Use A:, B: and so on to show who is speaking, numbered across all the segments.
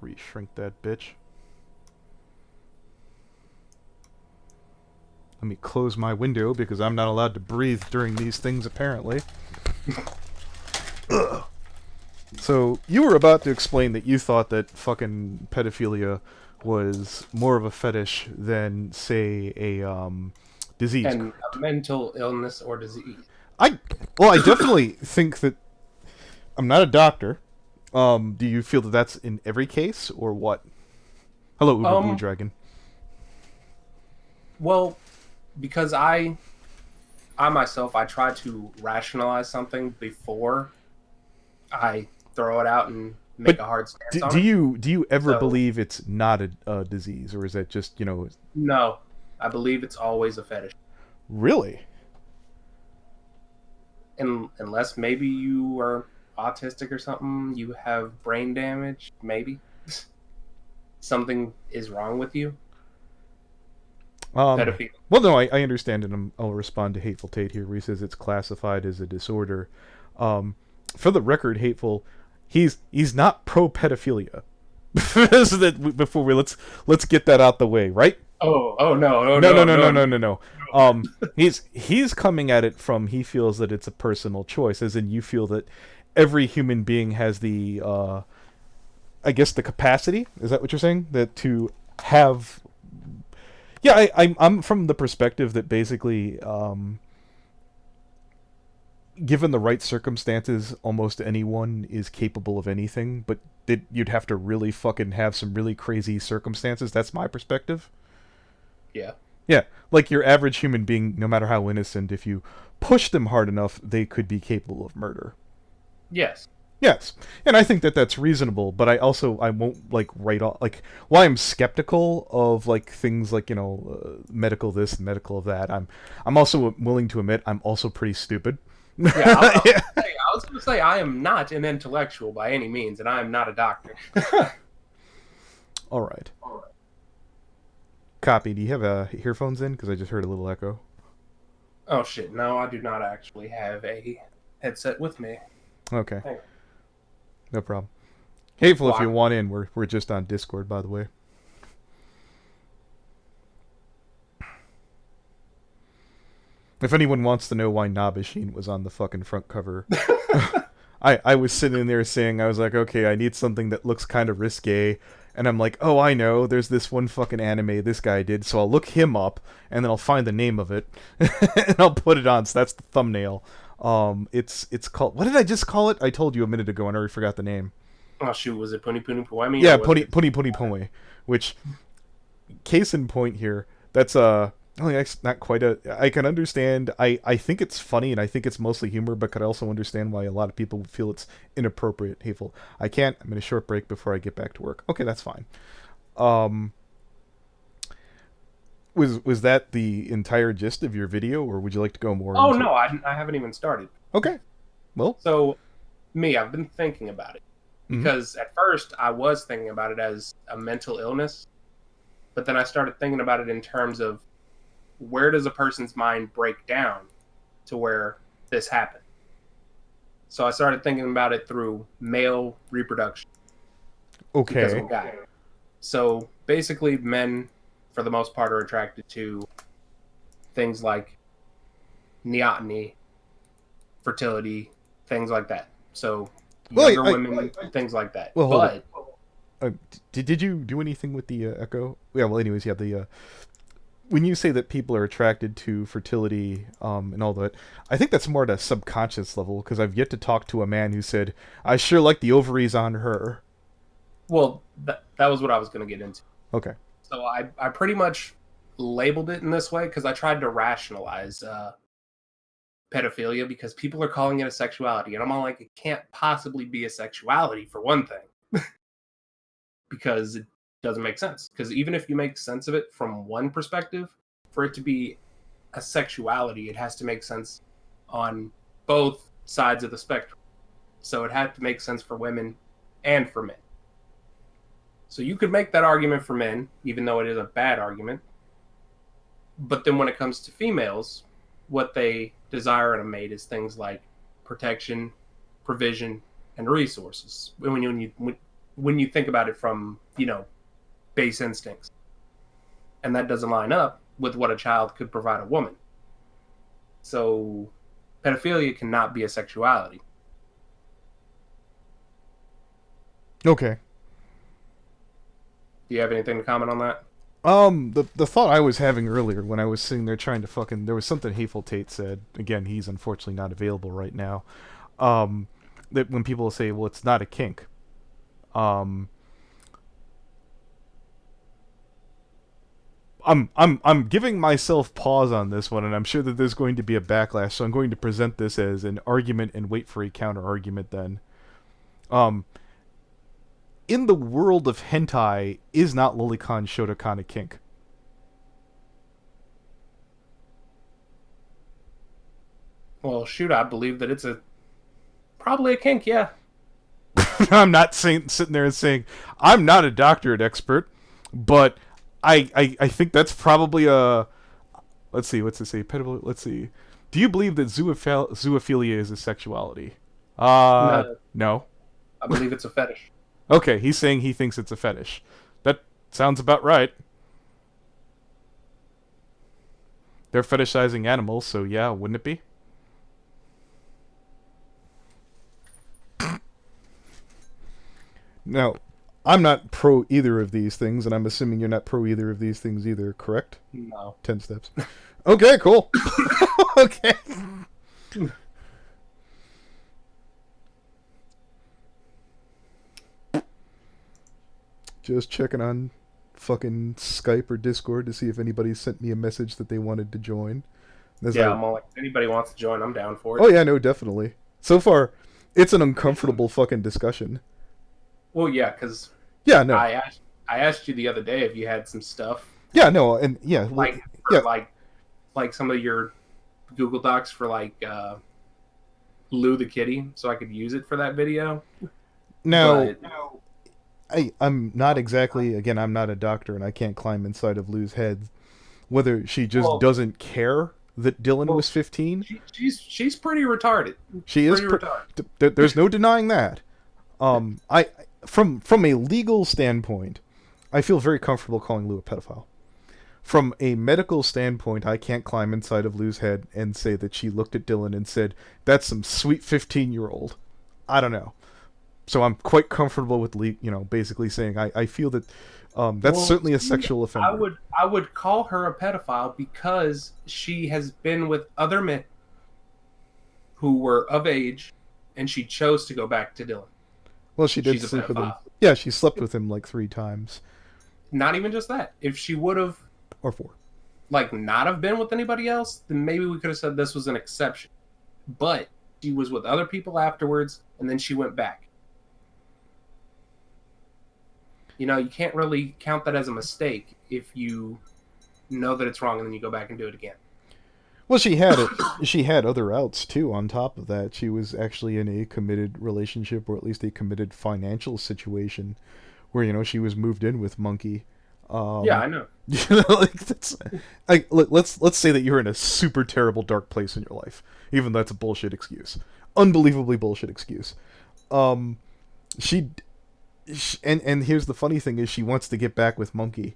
A: Re-shrink that bitch. Let me close my window because I'm not allowed to breathe during these things, apparently. Ugh. So, you were about to explain that you thought that fucking pedophilia was more of a fetish than, say, a, disease.
B: And a mental illness or disease.
A: I definitely think that I'm not a doctor. Do you feel that that's in every case, or what? Hello, Uber Blue Dragon.
B: Well, because I myself, I try to rationalize something before I throw it out and make a hard stance on it.
A: Do you ever
B: So,
A: believe it's not a disease, or is that just, you know?
B: no, I believe it's always a fetish.
A: Really?
B: And unless maybe you are autistic or something, you have brain damage, maybe something is wrong with you. Pedophilia.
A: Well, no, I understand, and I'll respond to Hateful Tate here, where he says it's classified as a disorder. For the record, Hateful, he's not pro pedophilia. So that before we let's get that out the way, right?
B: Oh no,
A: No. He's coming at it from, he feels that it's a personal choice, as in you feel that every human being has the I guess the capacity. Is that what you're saying? That to have. Yeah, I'm from the perspective that basically, given the right circumstances, almost anyone is capable of anything, but you'd have to really fucking have some really crazy circumstances. That's my perspective.
B: Yeah.
A: Yeah, like your average human being, no matter how innocent, if you push them hard enough, they could be capable of murder.
B: Yes.
A: Yes, and I think that that's reasonable, but I won't like write off, like, why I'm skeptical of like things like, you know, medical this and medical of that. I'm also willing to admit I'm also pretty stupid.
B: Yeah, I was going to say I am not an intellectual by any means, and I am not a doctor.
A: All right. Copy. Do you have earphones in? Because I just heard a little echo.
B: Oh shit! No, I do not actually have a headset with me.
A: Okay. No problem. Hateful, if you want in. We're just on Discord, by the way. If anyone wants to know why Nabashin was on the fucking front cover, I was sitting there saying, I was like, okay, I need something that looks kind of risque, and I'm like, oh, I know, there's this one fucking anime this guy did, so I'll look him up, and then I'll find the name of it, and I'll put it on, so that's the thumbnail. It's called, what did I just call it? I told you a minute ago, and I already forgot the name.
B: Oh shoot, was it Puni Puni Poemi?
A: Yeah, Puni Poe, which, case in point here, that's not quite a. I can understand. I think it's funny, and I think it's mostly humor, but could also understand why a lot of people feel it's inappropriate, hateful. I can't. I'm in a short break before I get back to work. Okay, that's fine. Was that the entire gist of your video, or would you like to go more?
B: Oh no, I haven't even started.
A: Okay, well.
B: So, I've been thinking about it because at first I was thinking about it as a mental illness, but then I started thinking about it in terms of, where does a person's mind break down to where this happened? So I started thinking about it through male reproduction.
A: Okay.
B: Because I'm a guy. So basically, men, for the most part, are attracted to things like neoteny, fertility, things like that. So younger women, things like that.
A: Well, hold on. Did you do anything with the echo? Yeah, well, anyways, yeah, the... when you say that people are attracted to fertility and all that, I think that's more at a subconscious level, because I've yet to talk to a man who said, I sure like the ovaries on her.
B: Well, that was what I was going to get into.
A: Okay.
B: So I pretty much labeled it in this way because I tried to rationalize pedophilia, because people are calling it a sexuality. And I'm all like, it can't possibly be a sexuality, for one thing. Because it doesn't make sense. Because even if you make sense of it from one perspective, for it to be a sexuality, it has to make sense on both sides of the spectrum. So it had to make sense for women and for men. So you could make that argument for men, even though it is a bad argument. But then when it comes to females, what they desire in a mate is things like protection, provision, and resources. when you think about it from, base instincts. And that doesn't line up with what a child could provide a woman. So pedophilia cannot be a sexuality.
A: Okay.
B: Do you have anything to comment on that?
A: The thought I was having earlier when I was sitting there trying to fucking, there was something Hateful Tate said. Again, he's unfortunately not available right now. That when people say, well, it's not a kink. I'm giving myself pause on this one, and I'm sure that there's going to be a backlash, so I'm going to present this as an argument and wait for a counter argument then. In the world of hentai, is not Lolicon Shotokan a kink?
B: Well, shoot, I believe that it's probably a kink, yeah.
A: I'm not sitting there and saying, I'm not a doctorate expert, but I think that's probably a... Let's see, what's it say? Let's see. Do you believe that zoophilia is a sexuality? No.
B: I believe it's a fetish.
A: Okay, he's saying he thinks it's a fetish. That sounds about right. They're fetishizing animals, so yeah, wouldn't it be? Now, I'm not pro either of these things, and I'm assuming you're not pro either of these things either, correct?
B: No.
A: 10 steps. Okay, cool. Okay. Just checking on fucking Skype or Discord to see if anybody sent me a message that they wanted to join.
B: I'm all like, if anybody wants to join, I'm down for it.
A: Oh yeah, no, definitely. So far, it's an uncomfortable fucking discussion.
B: Well, yeah, because I asked you the other day if you had some stuff.
A: Yeah, no, and yeah,
B: like some of your Google Docs for Lou the kitty, so I could use it for that video.
A: No. I'm not exactly, again, I'm not a doctor and I can't climb inside of Lou's head. Whether she just doesn't care that Dylan was 15.
B: She's pretty retarded.
A: She is pretty retarded. There's no denying that. From a legal standpoint, I feel very comfortable calling Lou a pedophile. From a medical standpoint, I can't climb inside of Lou's head and say that she looked at Dylan and said, that's some sweet 15-year-old. I don't know. So I'm quite comfortable with basically saying I feel that that's certainly a sexual offender.
B: I would call her a pedophile because she has been with other men who were of age, and she chose to go back to Dylan.
A: Well, she did sleep with him. Yeah, she slept with him like 3 times.
B: Not even just that. If she would have,
A: or 4,
B: not have been with anybody else, then maybe we could have said this was an exception. But she was with other people afterwards, and then she went back. You can't really count that as a mistake if you know that it's wrong and then you go back and do it again.
A: Well, she had other outs too. On top of that, she was actually in a committed relationship, or at least a committed financial situation, where she was moved in with Monkey.
B: Yeah, I know.
A: Let's say that you're in a super terrible dark place in your life, even though that's a bullshit excuse, unbelievably bullshit excuse. And here's the funny thing is she wants to get back with Monkey.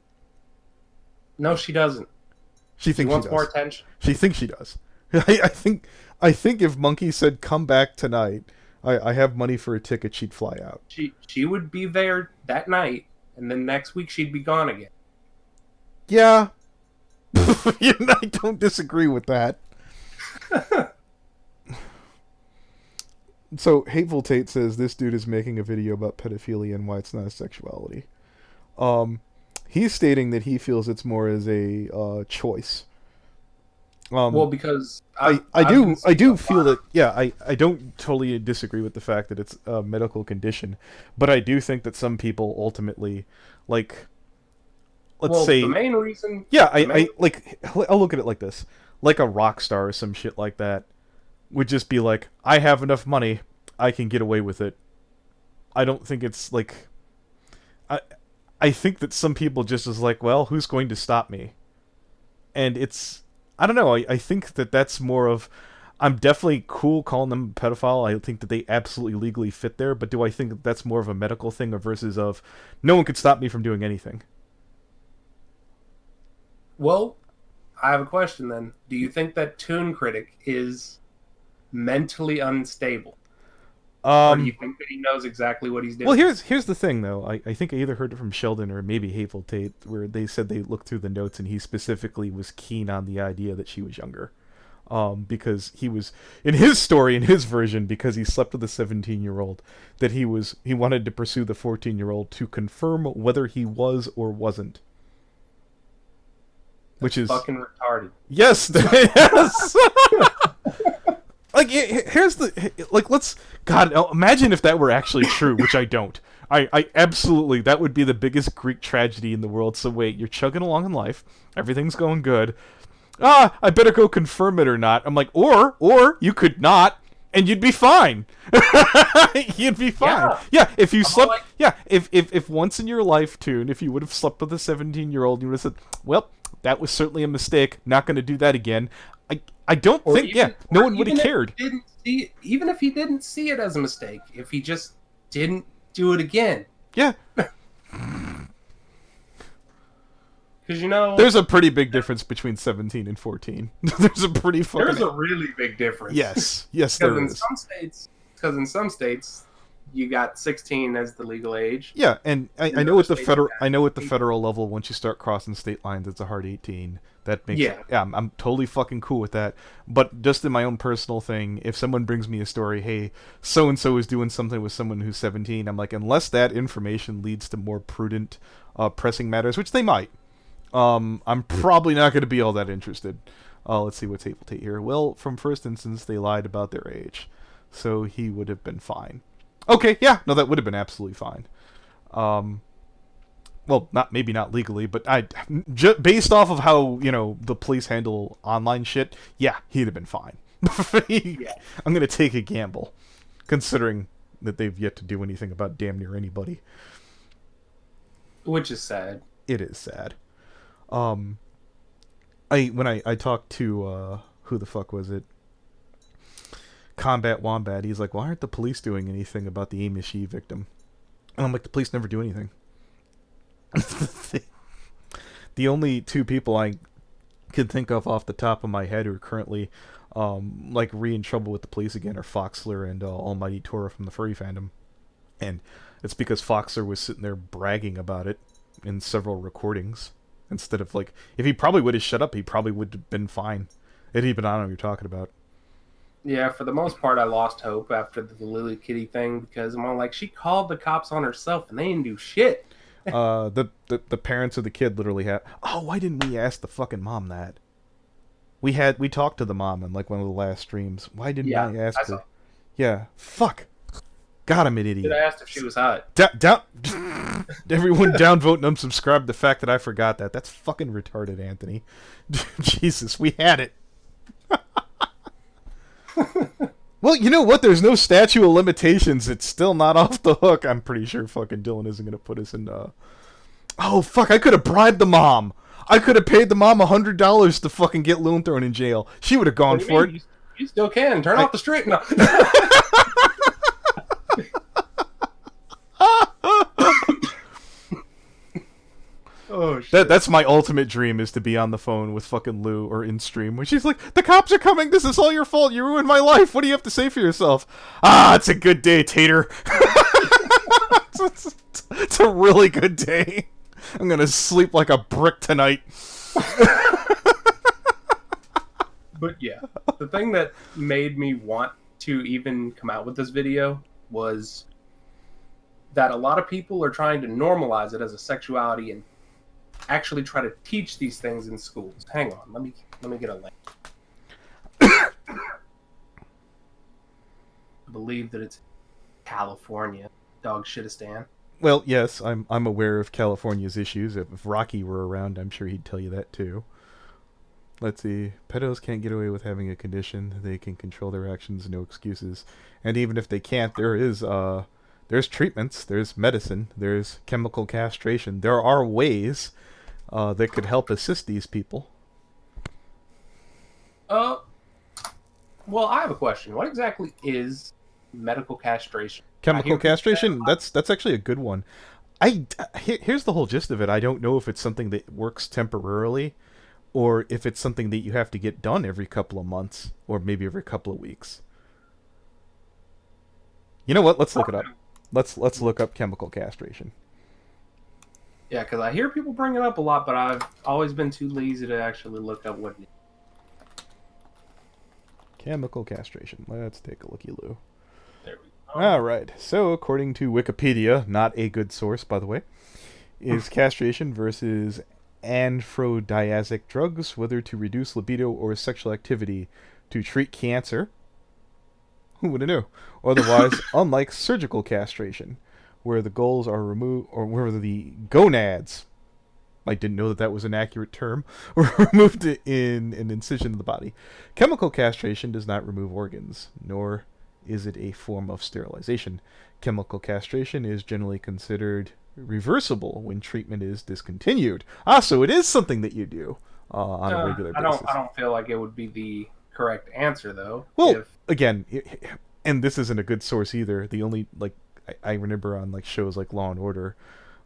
B: No, she doesn't.
A: She thinks
B: wants more attention.
A: She thinks she does. I think if Monkey said, come back tonight, I have money for a ticket, she'd fly out.
B: She would be there that night, and then next week she'd be gone again.
A: Yeah. I don't disagree with that. So, Hateful Tate says this dude is making a video about pedophilia and why it's not a sexuality. He's stating that he feels it's more as a choice.
B: Well, because
A: I do feel that, yeah, I don't totally disagree with the fact that it's a medical condition, but I do think that some people ultimately, let's say...
B: the main reason...
A: Yeah, I'll look at it like this. Like a rock star or some shit like that would just be like, I have enough money, I can get away with it. I don't think it's like... I think that some people just is like, well, who's going to stop me? And it's... I don't know, I think that that's more of... I'm definitely cool calling them a pedophile. I think that they absolutely legally fit there, but do I think that that's more of a medical thing or versus of no one could stop me from doing anything?
B: Well, I have a question then. Do you think that Toon Critic is mentally unstable? Or do you
A: Um,
B: think that he knows exactly what he's
A: well,
B: doing?
A: here's the thing though. I think I either heard it from Sheldon or maybe Hateful Tate, where they said they looked through the notes and he specifically was keen on the idea that she was younger. Because he was in his story, in his version, because he slept with a 17-year-old, that he wanted to pursue the 14-year-old to confirm whether he was or wasn't. Which
B: That's
A: is
B: fucking retarded.
A: yes, yes. Like here's the like let's God imagine if that were actually true, which I don't. I absolutely that would be the biggest Greek tragedy in the world. So wait, you're chugging along in life, everything's going good. I better go confirm it or not. I'm like, or you could not, and you'd be fine. You'd be fine.
B: Yeah.
A: Yeah, if you
B: I'm all
A: slept,
B: like,
A: yeah, if once in your life, Tune, if you would have slept with a 17-year-old, you would have said, well, that was certainly a mistake. Not going to do that again. I don't
B: or
A: think, yeah,
B: even,
A: no
B: or
A: one would have
B: even if
A: cared.
B: he didn't see it, even if he didn't see it as a mistake, if he just didn't do it again.
A: Yeah,
B: Because you know,
A: there's a pretty big difference between 17 and 14. There's a pretty fucking
B: there's a really big difference.
A: yes, yes,
B: Because
A: there
B: in
A: is.
B: some states, you got 16 as the legal age.
A: Yeah, and I
B: In
A: know
B: other
A: at the
B: states,
A: federal
B: you
A: I know at the
B: got
A: federal level once you start crossing state lines it's a hard 18. That makes
B: Yeah.
A: yeah, I'm totally fucking cool with that. But just in my own personal thing, if someone brings me a story, hey, so and so is doing something with someone who's 17, I'm like unless that information leads to more prudent pressing matters, which they might. I'm probably not going to be all that interested. Let's see what's Hateful Tate here. Well, from first instance, they lied about their age, so he would have been fine. Okay, yeah, no, that would have been absolutely fine. Well, not maybe not legally, but based off of how the police handle online shit, yeah, he'd have been fine.
B: Yeah.
A: I'm gonna take a gamble, considering that they've yet to do anything about damn near anybody.
B: Which is sad.
A: It is sad. When I talked to who the fuck was it? Combat Wombat. He's like, why aren't the police doing anything about the Amish victim? And I'm like, the police never do anything. The only two people I can think of off the top of my head who are currently like in trouble with the police again are Foxler and Almighty Tora from the furry fandom, and it's because Foxler was sitting there bragging about it in several recordings instead of like if he probably would have shut up, he probably would have been fine. It'd even I don't know what you're talking about.
B: Yeah, for the most part, I lost hope after the Lily Kitty thing because I'm all like, she called the cops on herself and they didn't do shit.
A: The parents of the kid literally had. Oh, why didn't we ask the fucking mom that? We talked to the mom in like one of the last streams. Why didn't
B: Yeah,
A: I ask
B: I
A: her?
B: saw.
A: Yeah, fuck. God, I'm an idiot.
B: I asked if she was hot.
A: Down, everyone downvote and unsubscribe the fact that I forgot that. That's fucking retarded, Anthony. Jesus, we had it. Well, you know what? There's no statute of limitations. It's still not off the hook. I'm pretty sure fucking Dylan isn't gonna put us in. Oh fuck! I could have bribed the mom. I could have paid the mom $100 to fucking get Loon thrown in jail. She would have gone
B: What do
A: for
B: mean?
A: it.
B: You still can. Turn off the stream. No. Oh shit.
A: That's my ultimate dream is to be on the phone with fucking Lou or in stream when she's like, the cops are coming, this is all your fault, you ruined my life, what do you have to say for yourself? It's a good day, Tater. It's a really good day. I'm gonna sleep like a brick tonight.
B: But yeah, the thing that made me want to even come out with this video was that a lot of people are trying to normalize it as a sexuality and actually try to teach these things in schools. Hang on, let me get a link. I believe that it's California. Dog shitistan.
A: Well, yes, I'm aware of California's issues. If Rocky were around, I'm sure he'd tell you that too. Let's see. Pedos can't get away with having a condition. They can control their actions, no excuses. And even if they can't, there's treatments, there's medicine, there's chemical castration. There are ways that could help assist these people.
B: Well, I have a question. What exactly is medical castration? I
A: Chemical
B: hear people say it a
A: castration?
B: lot.
A: That's actually a good one. Here's the whole gist of it. I don't know if it's something that works temporarily, or if it's something that you have to get done every couple of months, or maybe every couple of weeks. You know what? Let's look it up. Let's look up chemical castration.
B: Yeah, because I hear people bring it up a lot, but I've always been too lazy to actually look up what it is.
A: Chemical castration. Let's take a looky loo.
B: There we go.
A: All right. So, according to Wikipedia, not a good source, by the way, is castration versus aphrodisiac drugs, whether to reduce libido or sexual activity, to treat cancer. Who would have knew? Otherwise, unlike surgical castration, where the goals are removed, or where the gonads, I didn't know that that was an accurate term, were removed in an incision of the body. Chemical castration does not remove organs, nor is it a form of sterilization. Chemical castration is generally considered reversible when treatment is discontinued. Ah, so it is something that you do on a regular basis.
B: I don't feel like it would be the correct answer though.
A: Well, again, and this isn't a good source either. The only I remember on like shows like Law and Order,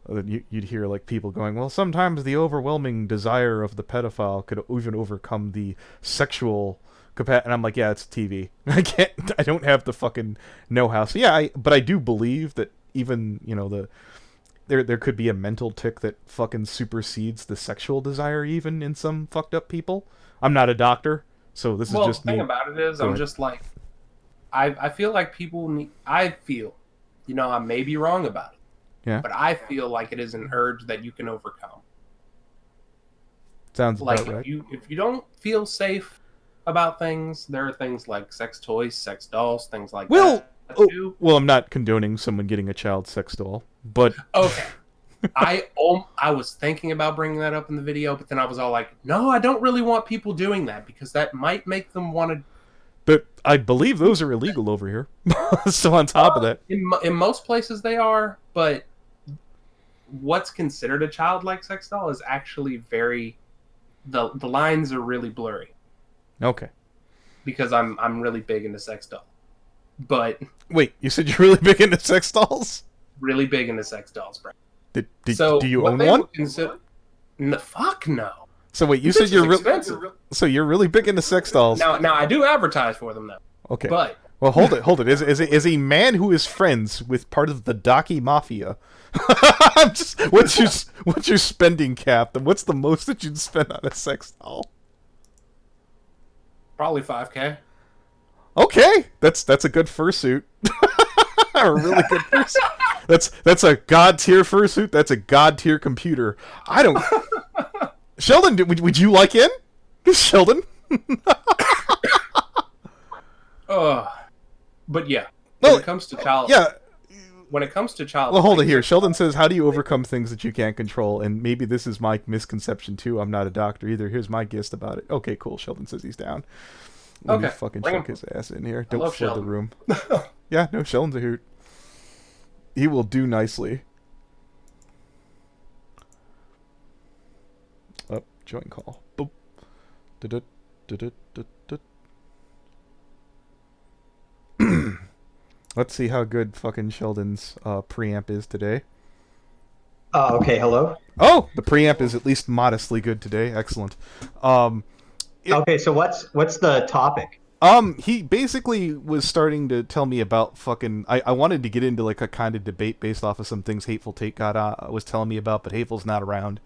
A: you'd hear like people going, "Well, sometimes the overwhelming desire of the pedophile could even overcome the sexual capacity." And I'm like, "Yeah, it's TV. I don't have the fucking know-how." So yeah, but I do believe that even there could be a mental tick that fucking supersedes the sexual desire even in some fucked up people. I'm not a doctor, so this is just
B: the
A: me.
B: thing about it is, I'm just like, I feel like people need. I feel, I may be wrong about it.
A: Yeah.
B: But I feel like it is an urge that you can overcome.
A: Sounds
B: like
A: about right.
B: If you don't feel safe about things, there are things like sex toys, sex dolls, things like that.
A: Well, I'm not condoning someone getting a child sex doll, but
B: okay. I was thinking about bringing that up in the video, but then I was all like, no, I don't really want people doing that because that might make them want to.
A: But I believe those are illegal over here. So on top of that,
B: in most places they are, but what's considered a childlike sex doll is actually very the lines are really blurry.
A: Okay.
B: Because I'm really big into sex dolls. But
A: wait, you said you're really big into sex dolls?
B: Really big into sex dolls, bro.
A: Do you own one?
B: Fuck no.
A: So wait, you said you're so you're really big into sex dolls.
B: Now I do advertise for them though.
A: Okay.
B: But
A: well, hold it. Is a man who is friends with part of the Daki Mafia. What's your spending cap? And what's the most that you'd spend on a sex doll?
B: Probably $5,000.
A: Okay, that's a good fursuit. A really good fursuit. That's a god tier fursuit. That's a god tier computer. I don't. Sheldon, would you like in? Sheldon.
B: But yeah, when it comes to child.
A: Well, hold it here. Sheldon says, "How do you overcome things that you can't control?" And maybe this is my misconception too. I'm not a doctor either. Here's my gist about it. Okay, cool. Sheldon says he's down. Let me fucking chuck his ass in here. Don't flood the room. Yeah, no, Sheldon's a hoot. He will do nicely. Up, join call. Boop. Let's see how good fucking Sheldon's preamp is today.
C: Okay, hello?
A: Oh, the preamp is at least modestly good today. Excellent.
C: Okay, so what's the topic?
A: He basically was starting to tell me about fucking. I wanted to get into like a kind of debate based off of some things Hateful Tate was telling me about, but Hateful's not around.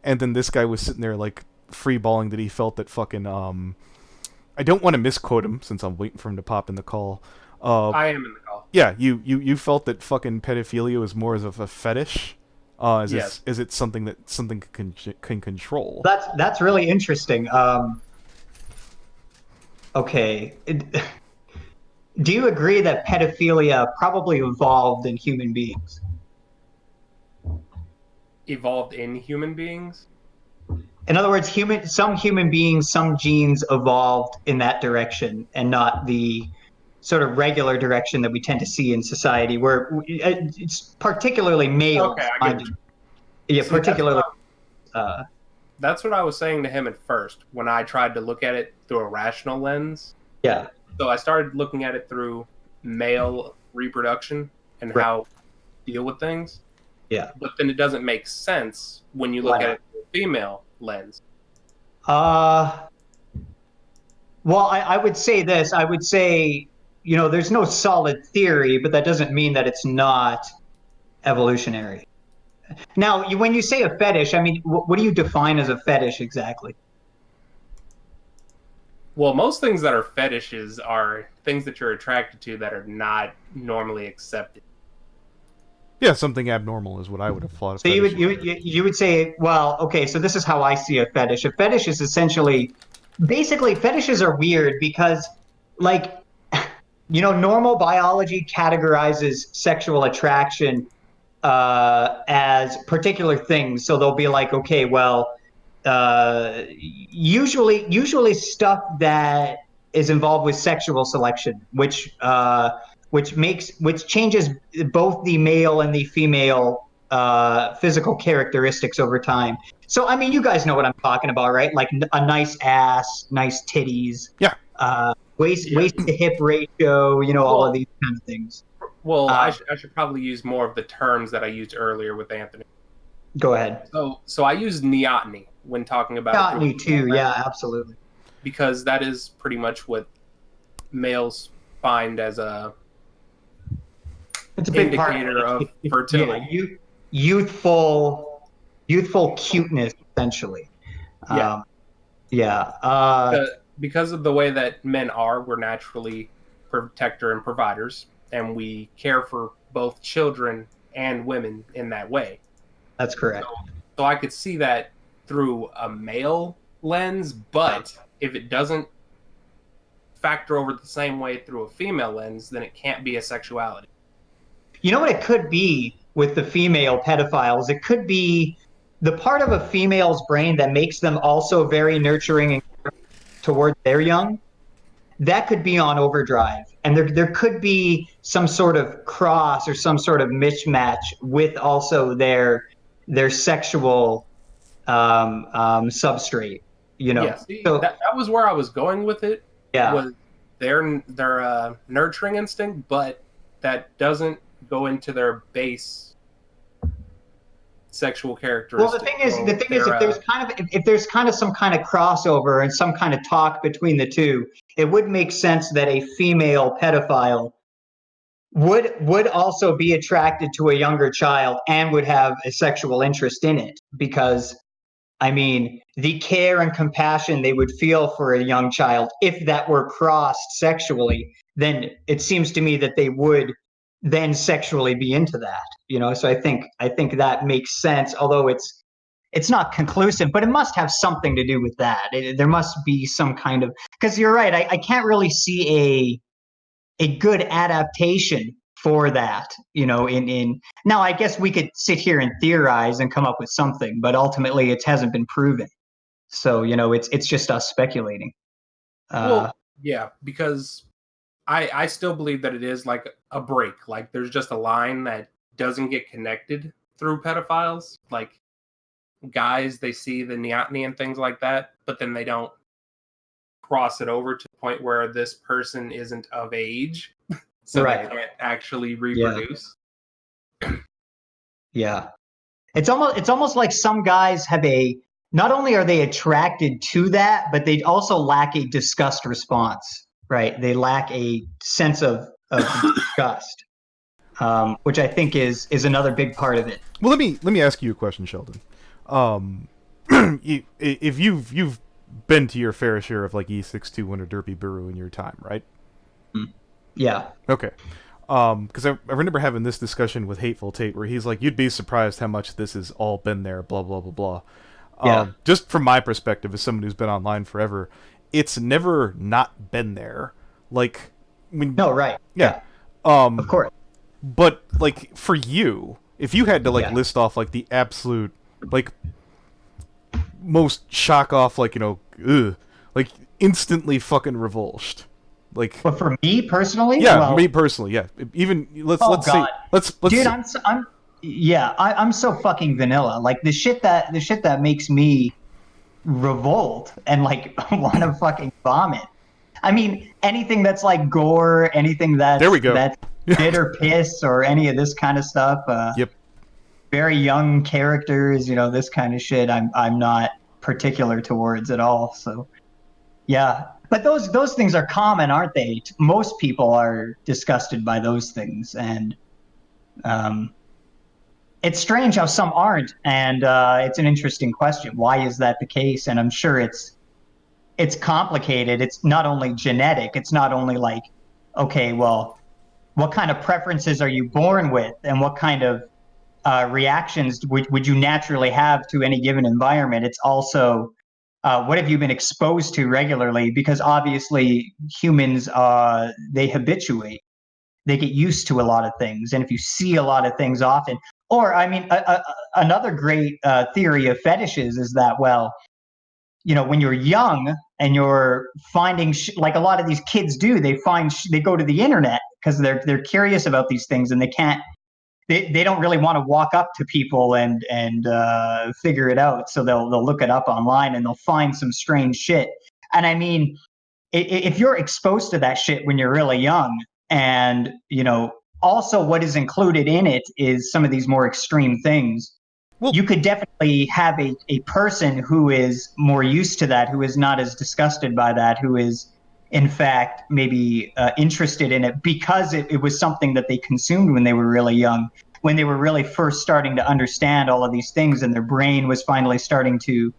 A: And then this guy was sitting there like freeballing that he felt that fucking. I don't want to misquote him since I'm waiting for him to pop in the call.
B: I am in the call.
A: Yeah, you felt that fucking pedophilia was more of a fetish.
B: Yes.
A: Is it something that something can control?
C: That's really interesting. Okay. Do you agree that pedophilia probably evolved in human beings?
B: Evolved in human beings?
C: In other words, some human beings, some genes evolved in that direction and not the sort of regular direction that we tend to see in society, where it's particularly male.
B: Okay, I get it.
C: Yeah, particularly.
B: That's what I was saying to him at first when I tried to look at it through a rational lens.
C: Yeah.
B: So I started looking at it through male reproduction and
C: Right.
B: how deal with things.
C: Yeah.
B: But then it doesn't make sense when you look at it through a female lens.
C: Well, I would say this. I would say, there's no solid theory, but that doesn't mean that it's not evolutionary. Now, when you say a fetish, I mean, what do you define as a fetish exactly?
B: Well, most things that are fetishes are things that you're attracted to that are not normally accepted.
A: Yeah, something abnormal is what I would have thought.
C: So you would say, well, okay, so this is how I see a fetish. A fetish is essentially, basically, fetishes are weird because, like, normal biology categorizes sexual attraction as particular things. So they'll be like, okay, well, usually stuff that is involved with sexual selection, which changes both the male and the female physical characteristics over time. So I mean, you guys know what I'm talking about, right? Like a nice ass, nice titties,
A: Yeah.
C: waist to hip ratio, all of these kind of things.
B: Well, I should probably use more of the terms that I used earlier with Anthony.
C: Go ahead.
B: So I use neoteny when talking about
C: neoteny too. Yeah, absolutely.
B: Because that is pretty much what males find as
C: it's a big
B: indicator of fertility.
C: Yeah, youthful cuteness, essentially.
B: Because of the way that men are, we're naturally protector and providers, and we care for both children and women in that way.
C: That's correct.
B: So I could see that through a male lens, but if it doesn't factor over the same way through a female lens, then it can't be a sexuality.
C: You know what it could be with the female pedophiles? It could be the part of a female's brain that makes them also very nurturing and towards their young. That could be on overdrive, and there could be some sort of cross or some sort of mismatch with also their sexual substrate.
B: Yeah, so that was where I was going with it.
C: Yeah,
B: was their nurturing instinct, but that doesn't go into their base sexual characteristics.
C: Well, the thing is, if there's kind of some kind of crossover and some kind of talk between the two, it would make sense that a female pedophile would also be attracted to a younger child and would have a sexual interest in it, because I mean, the care and compassion they would feel for a young child, if that were crossed sexually, then it seems to me that they would then sexually be into that. So I think that makes sense, although it's not conclusive, but it must have something to do with that. There must be some kind of, because you're right, I can't really see a good adaptation for that, in now I guess we could sit here and theorize and come up with something, but ultimately it hasn't been proven. So, it's just us speculating.
B: Well, yeah, because I still believe that it is like a break. Like there's just a line that doesn't get connected through pedophiles. Like guys, they see the neoteny and things like that, but then they don't cross it over to the point where this person isn't of age. So right. They can't actually reproduce.
C: Yeah. It's almost like some guys have not only are they attracted to that, but they also lack a disgust response, right? They lack a sense of disgust, which I think is another big part of it.
A: Well, let me ask you a question, Sheldon. If you've been to your fair share of like E62 and a Derpy Buru in your time, right?
C: Yeah.
A: Okay. Because I remember having this discussion with Hateful Tate where he's like, you'd be surprised how much this has all been there, blah, blah, blah, blah.
C: Yeah.
A: Just from my perspective as someone who's been online forever, it's never not been there. Like,
C: no, right.
A: Yeah.
C: Of course.
A: But, like, for you, if you had to, like, list off, like, the absolute, like, most shock off, like, like, instantly fucking revulsed. Like,
C: but for me personally,
A: yeah, me personally, yeah. Even let's say
C: dude, I'm so fucking vanilla. Like the shit that makes me revolt and like want to fucking vomit. I mean, anything that's like gore, anything
A: There we go.
C: that's shit or piss or any of this kind of stuff.
A: Yep.
C: Very young characters, this kind of shit. I'm not particular towards at all. So yeah, but those things are common, aren't they? Most people are disgusted by those things, and it's strange how some aren't. And it's an interesting question. Why is that the case? And I'm sure it's complicated. It's not only genetic. It's not only like, okay, well, what kind of preferences are you born with, and what kind of reactions would you naturally have to any given environment? It's also what have you been exposed to regularly? Because obviously humans, they habituate, they get used to a lot of things, and if you see a lot of things often, or I mean, another great theory of fetishes is that, well, when you're young and you're finding like a lot of these kids do, they go to the internet because they're curious about these things, and they don't really want to walk up to people and figure it out. So they'll look it up online and they'll find some strange shit. And I mean, if you're exposed to that shit when you're really young, and also what is included in it is some of these more extreme things.
A: Well,
C: You could definitely have a person who is more used to that, who is not as disgusted by that, who is in fact maybe interested in it because it was something that they consumed when they were really young, when they were really first starting to understand all of these things, and their brain was finally starting to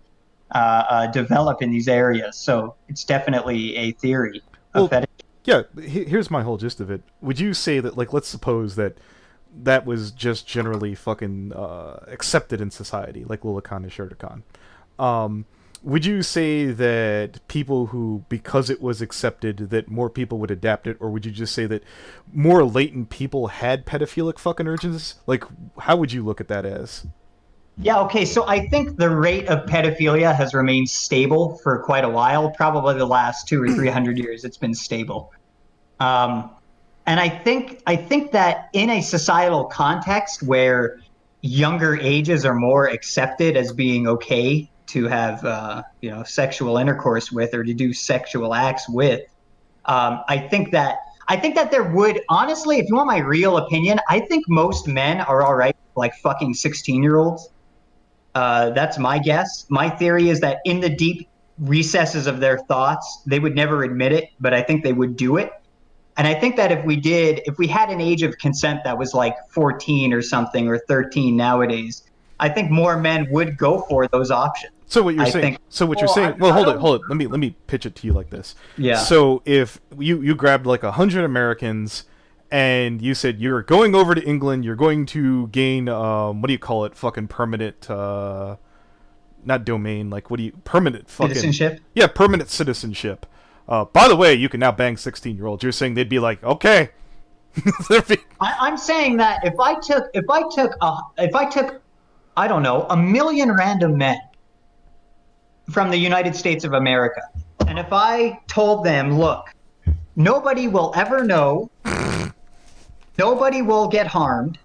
C: develop in these areas. So it's definitely a theory of
A: well,
C: fetish.
A: yeah. Here's my whole gist of it. Would you say that, like, let's suppose that was just generally fucking accepted in society, like Lolicon and Sheldon. Would you say that people who, because it was accepted, that more people would adapt it, or would you just say that more latent people had pedophilic fucking urges? Like, how would you look at that as?
C: Yeah, okay. So I think the rate of pedophilia has remained stable for quite a while. Probably the last 200 or 300 years, it's been stable. Um, and I think that in a societal context where younger ages are more accepted as being okay to have sexual intercourse with, or to do sexual acts with, I think that there would, honestly, if you want my real opinion, I think most men are all right like fucking 16-year-olds. That's my guess. My theory is that in the deep recesses of their thoughts, they would never admit it, but I think they would do it. And I think that if we had an age of consent that was like 14 or something, or 13 nowadays, I think more men would go for those options.
A: So what you're
C: I
A: saying?
C: think,
A: So what you're
B: Well,
A: saying?
B: I
A: Well, hold it,
B: don't.
A: hold it. Let me pitch it to you like this.
C: yeah.
A: So if you grabbed like 100 Americans, and you said you're going over to England, you're going to gain what do you call it? Fucking permanent, not domain. Like what do you permanent fucking
C: Citizenship.
A: yeah, permanent citizenship. By the way, you can now bang 16-year-olds. You're saying they'd be like, okay.
C: I'm saying that if I took, I don't know, a million random men from the United States of America, and if I told them, look, nobody will ever know, nobody will get harmed,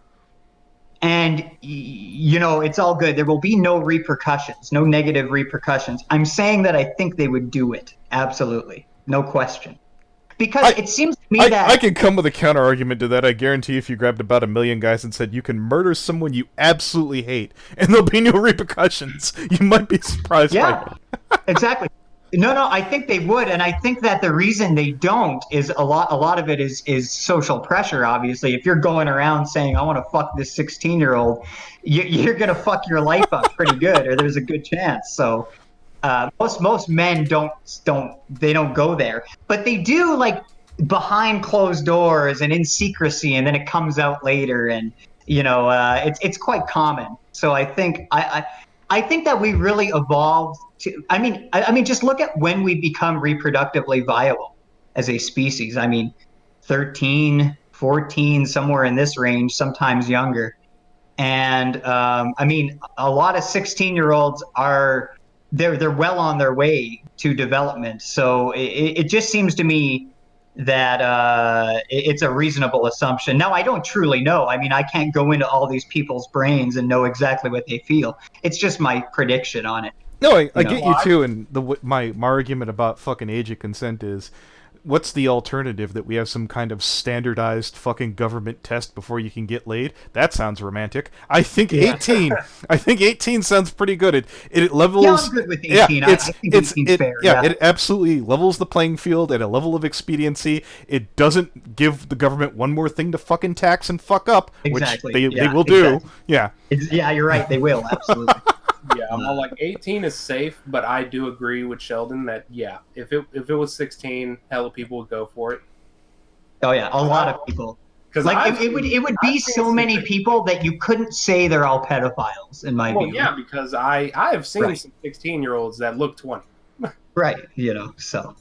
C: and it's all good. There will be no repercussions, no negative repercussions. I'm saying that I think they would do it. Absolutely. No question. Because
A: I,
C: it seems to me
A: I
C: that
A: can come with a counter argument to that. I guarantee if you grabbed about 1 million guys and said you can murder someone you absolutely hate and there'll be no repercussions, you might be surprised by
C: yeah,
A: it.
C: exactly. No, I think they would, and I think that the reason they don't is a lot of it is social pressure. Obviously, if you're going around saying I want to fuck this 16-year-old, you're gonna fuck your life up pretty good, or there's a good chance. So most men don't go there, but they do, like, behind closed doors and in secrecy, and then it comes out later, and it's quite common. So I think that we really evolved to. I mean, just look at when we become reproductively viable as a species. I mean, 13, 14, somewhere in this range, sometimes younger. And I mean, a lot of 16-year-olds are they're well on their way to development. So it just seems to me that it's a reasonable assumption. Now, I don't truly know. I mean, I can't go into all these people's brains and know exactly what they feel. It's just my prediction on it.
A: No, I
C: You know?
A: get
B: Well,
A: you too, and my argument about fucking age of consent is what's the alternative? That we have some kind of standardized fucking government test before you can get laid? That sounds romantic. I think
C: Yeah.
A: 18. I think 18 sounds pretty good. It levels.
C: Yeah, I'm good with 18.
A: Yeah,
C: I think 18's fair.
A: Yeah, it absolutely levels the playing field at a level of expediency. It doesn't give the government one more thing to fucking tax and fuck up,
C: Exactly.
A: which they
C: Yeah,
A: will do.
C: exactly.
A: Yeah.
C: Yeah, you're right. They will, absolutely.
B: Yeah, I'm all like 18 is safe, but I do agree with Sheldon that if it was 16, hella people would go for it.
C: Oh yeah, a lot of people.
B: Because
C: Like it would be so many people that you couldn't say they're all pedophiles in my view.
B: Yeah, because I have seen
C: Right.
B: some 16-year-olds that look 20.
C: Right. So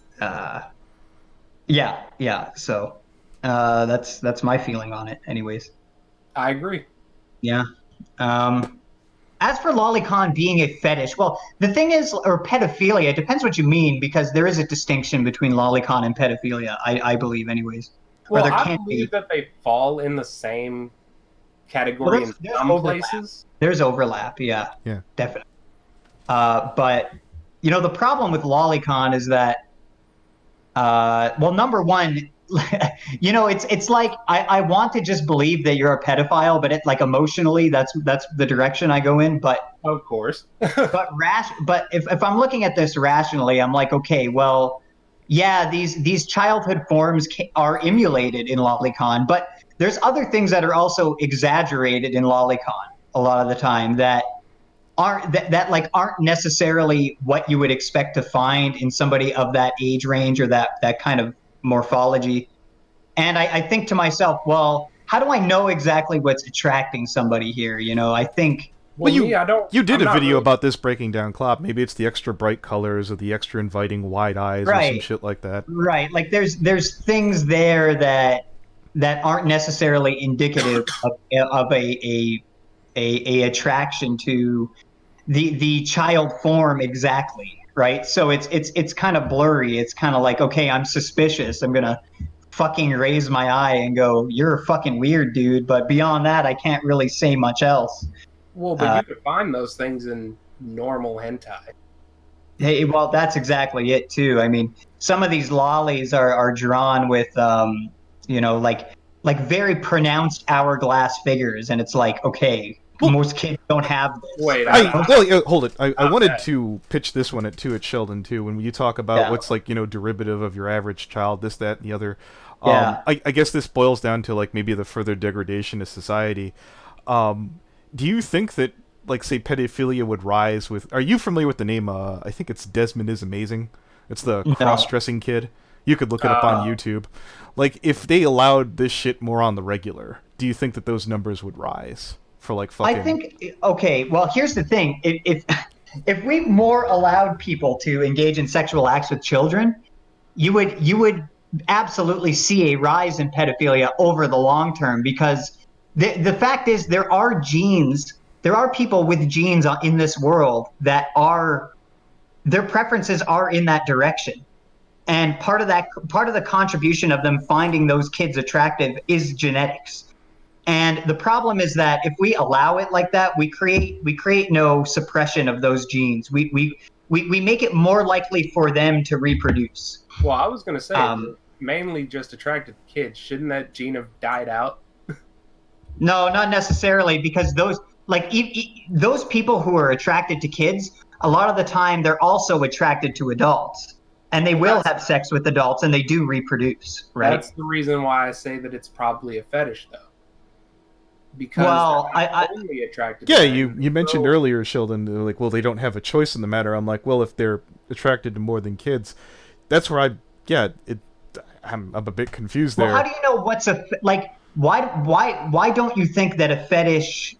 C: yeah. So that's my feeling on it. Anyways.
B: I agree.
C: Yeah. As for Lolicon being a fetish, well, the thing is, or pedophilia, it depends what you mean, because there is a distinction between Lolicon and pedophilia, I believe, anyways.
B: Well,
C: or there
B: I
C: can't
B: believe
C: be.
B: that they fall in the same category in some
C: overlap.
B: places.
C: There's overlap, yeah.
A: Yeah.
C: Definitely. But, the problem with Lolicon is that, well, number one, it's like I want to just believe that you're a pedophile, but like emotionally, that's the direction I go in. But
B: Of course.
C: but if I'm looking at this rationally, I'm like, okay, well, yeah, these childhood forms are emulated in Lolicon, but there's other things that are also exaggerated in Lolicon a lot of the time that aren't necessarily what you would expect to find in somebody of that age range or that kind of morphology. And I think to myself, well, how do I know exactly what's attracting somebody here? I think.
B: Well,
A: you
B: me, I don't.
A: you did
B: I'm
A: a
B: not
A: video
B: really-
A: about this breaking down Klopp. Maybe it's the extra bright colors or the extra inviting wide eyes or some
C: Right.
A: shit like that.
C: Right. Like there's things there that aren't necessarily indicative of a attraction to the child form exactly. Right. So it's kind of blurry. It's kind of like, okay, I'm suspicious. I'm gonna fucking raise my eye and go, you're a fucking weird dude. But beyond that, I can't really say much else.
B: Well, but you could find those things in normal hentai.
C: Hey, well, that's exactly it too. I mean, some of these lollies are drawn with, like very pronounced hourglass figures, and it's like, okay,
A: Well-
C: most kids don't have this.
B: Wait,
A: Hold it. I
B: Not
A: wanted
B: bad.
A: to pitch this one at Sheldon too. When you talk about
C: Yeah.
A: what's like derivative of your average child, this, that, and the other.
C: Yeah.
A: I guess this boils down to like maybe the further degradation of society. Do you think that like say pedophilia would rise with? Are you familiar with the name? I think it's Desmond is Amazing. It's the
C: No.
A: cross-dressing kid. You could look it up on YouTube. Like if they allowed this shit more on the regular, do you think that those numbers would rise for like fucking?
C: I think, okay, well, here's the thing. If we more allowed people to engage in sexual acts with children, you would absolutely see a rise in pedophilia over the long term, because the fact is there are people with genes in this world that their preferences are in that direction. And part of the contribution of them finding those kids attractive is genetics. And the problem is that if we allow it like that, we create no suppression of those genes. We make it more likely for them to reproduce.
B: Well, I was going to say, if you're mainly just attracted to kids. Shouldn't that gene have died out?
C: No, not necessarily, because those those people who are attracted to kids, a lot of the time they're also attracted to adults, and they will have sex with adults, and they do reproduce, right?
B: That's the reason why I say that it's probably a fetish, though. Because
C: Well,
B: I'm only attracted.
A: Yeah,
B: to
A: you mentioned earlier, Sheldon, they're like, well, they don't have a choice in the matter. I'm like, well, if they're attracted to more than kids, that's where I'm a bit confused there.
C: Well, how do you know what's why don't you think that a fetish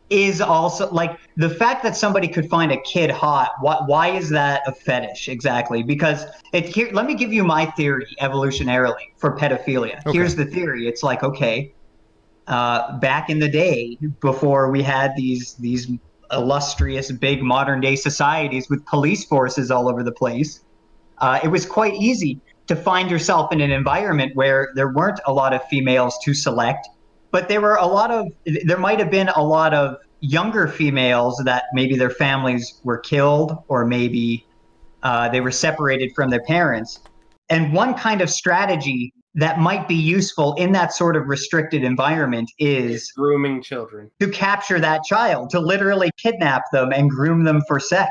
C: is also the fact that somebody could find a kid hot? Why is that a fetish exactly? Because here, let me give you my theory evolutionarily for pedophilia.
A: Okay.
C: Here's the theory. It's like, okay, back in the day, before we had these illustrious big modern day societies with police forces all over the place, it was quite easy to find yourself in an environment where there weren't a lot of females to select, but there might have been a lot of younger females that maybe their families were killed, or maybe They were separated from their parents. And one kind of strategy that might be useful in that sort of restricted environment is
B: grooming children.
C: To capture that child, to literally kidnap them and groom them for sex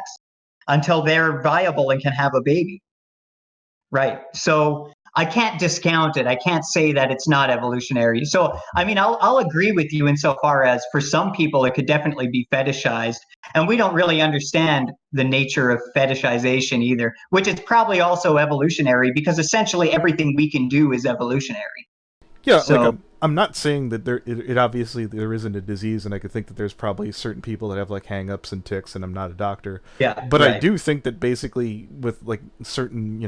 C: until they're viable and can have a baby. Right. So I can't discount it. I can't say that it's not evolutionary. So, I mean, I'll agree with you insofar as for some people, it could definitely be fetishized. And we don't really understand the nature of fetishization either, which is probably also evolutionary because essentially everything we can do is evolutionary.
A: Yeah,
C: So,
A: like I'm not saying that it obviously there isn't a disease, and I could think that there's probably certain people that have like hang-ups and tics, and I'm not a doctor.
C: yeah,
A: But
C: right.
A: I do think that basically with like certain,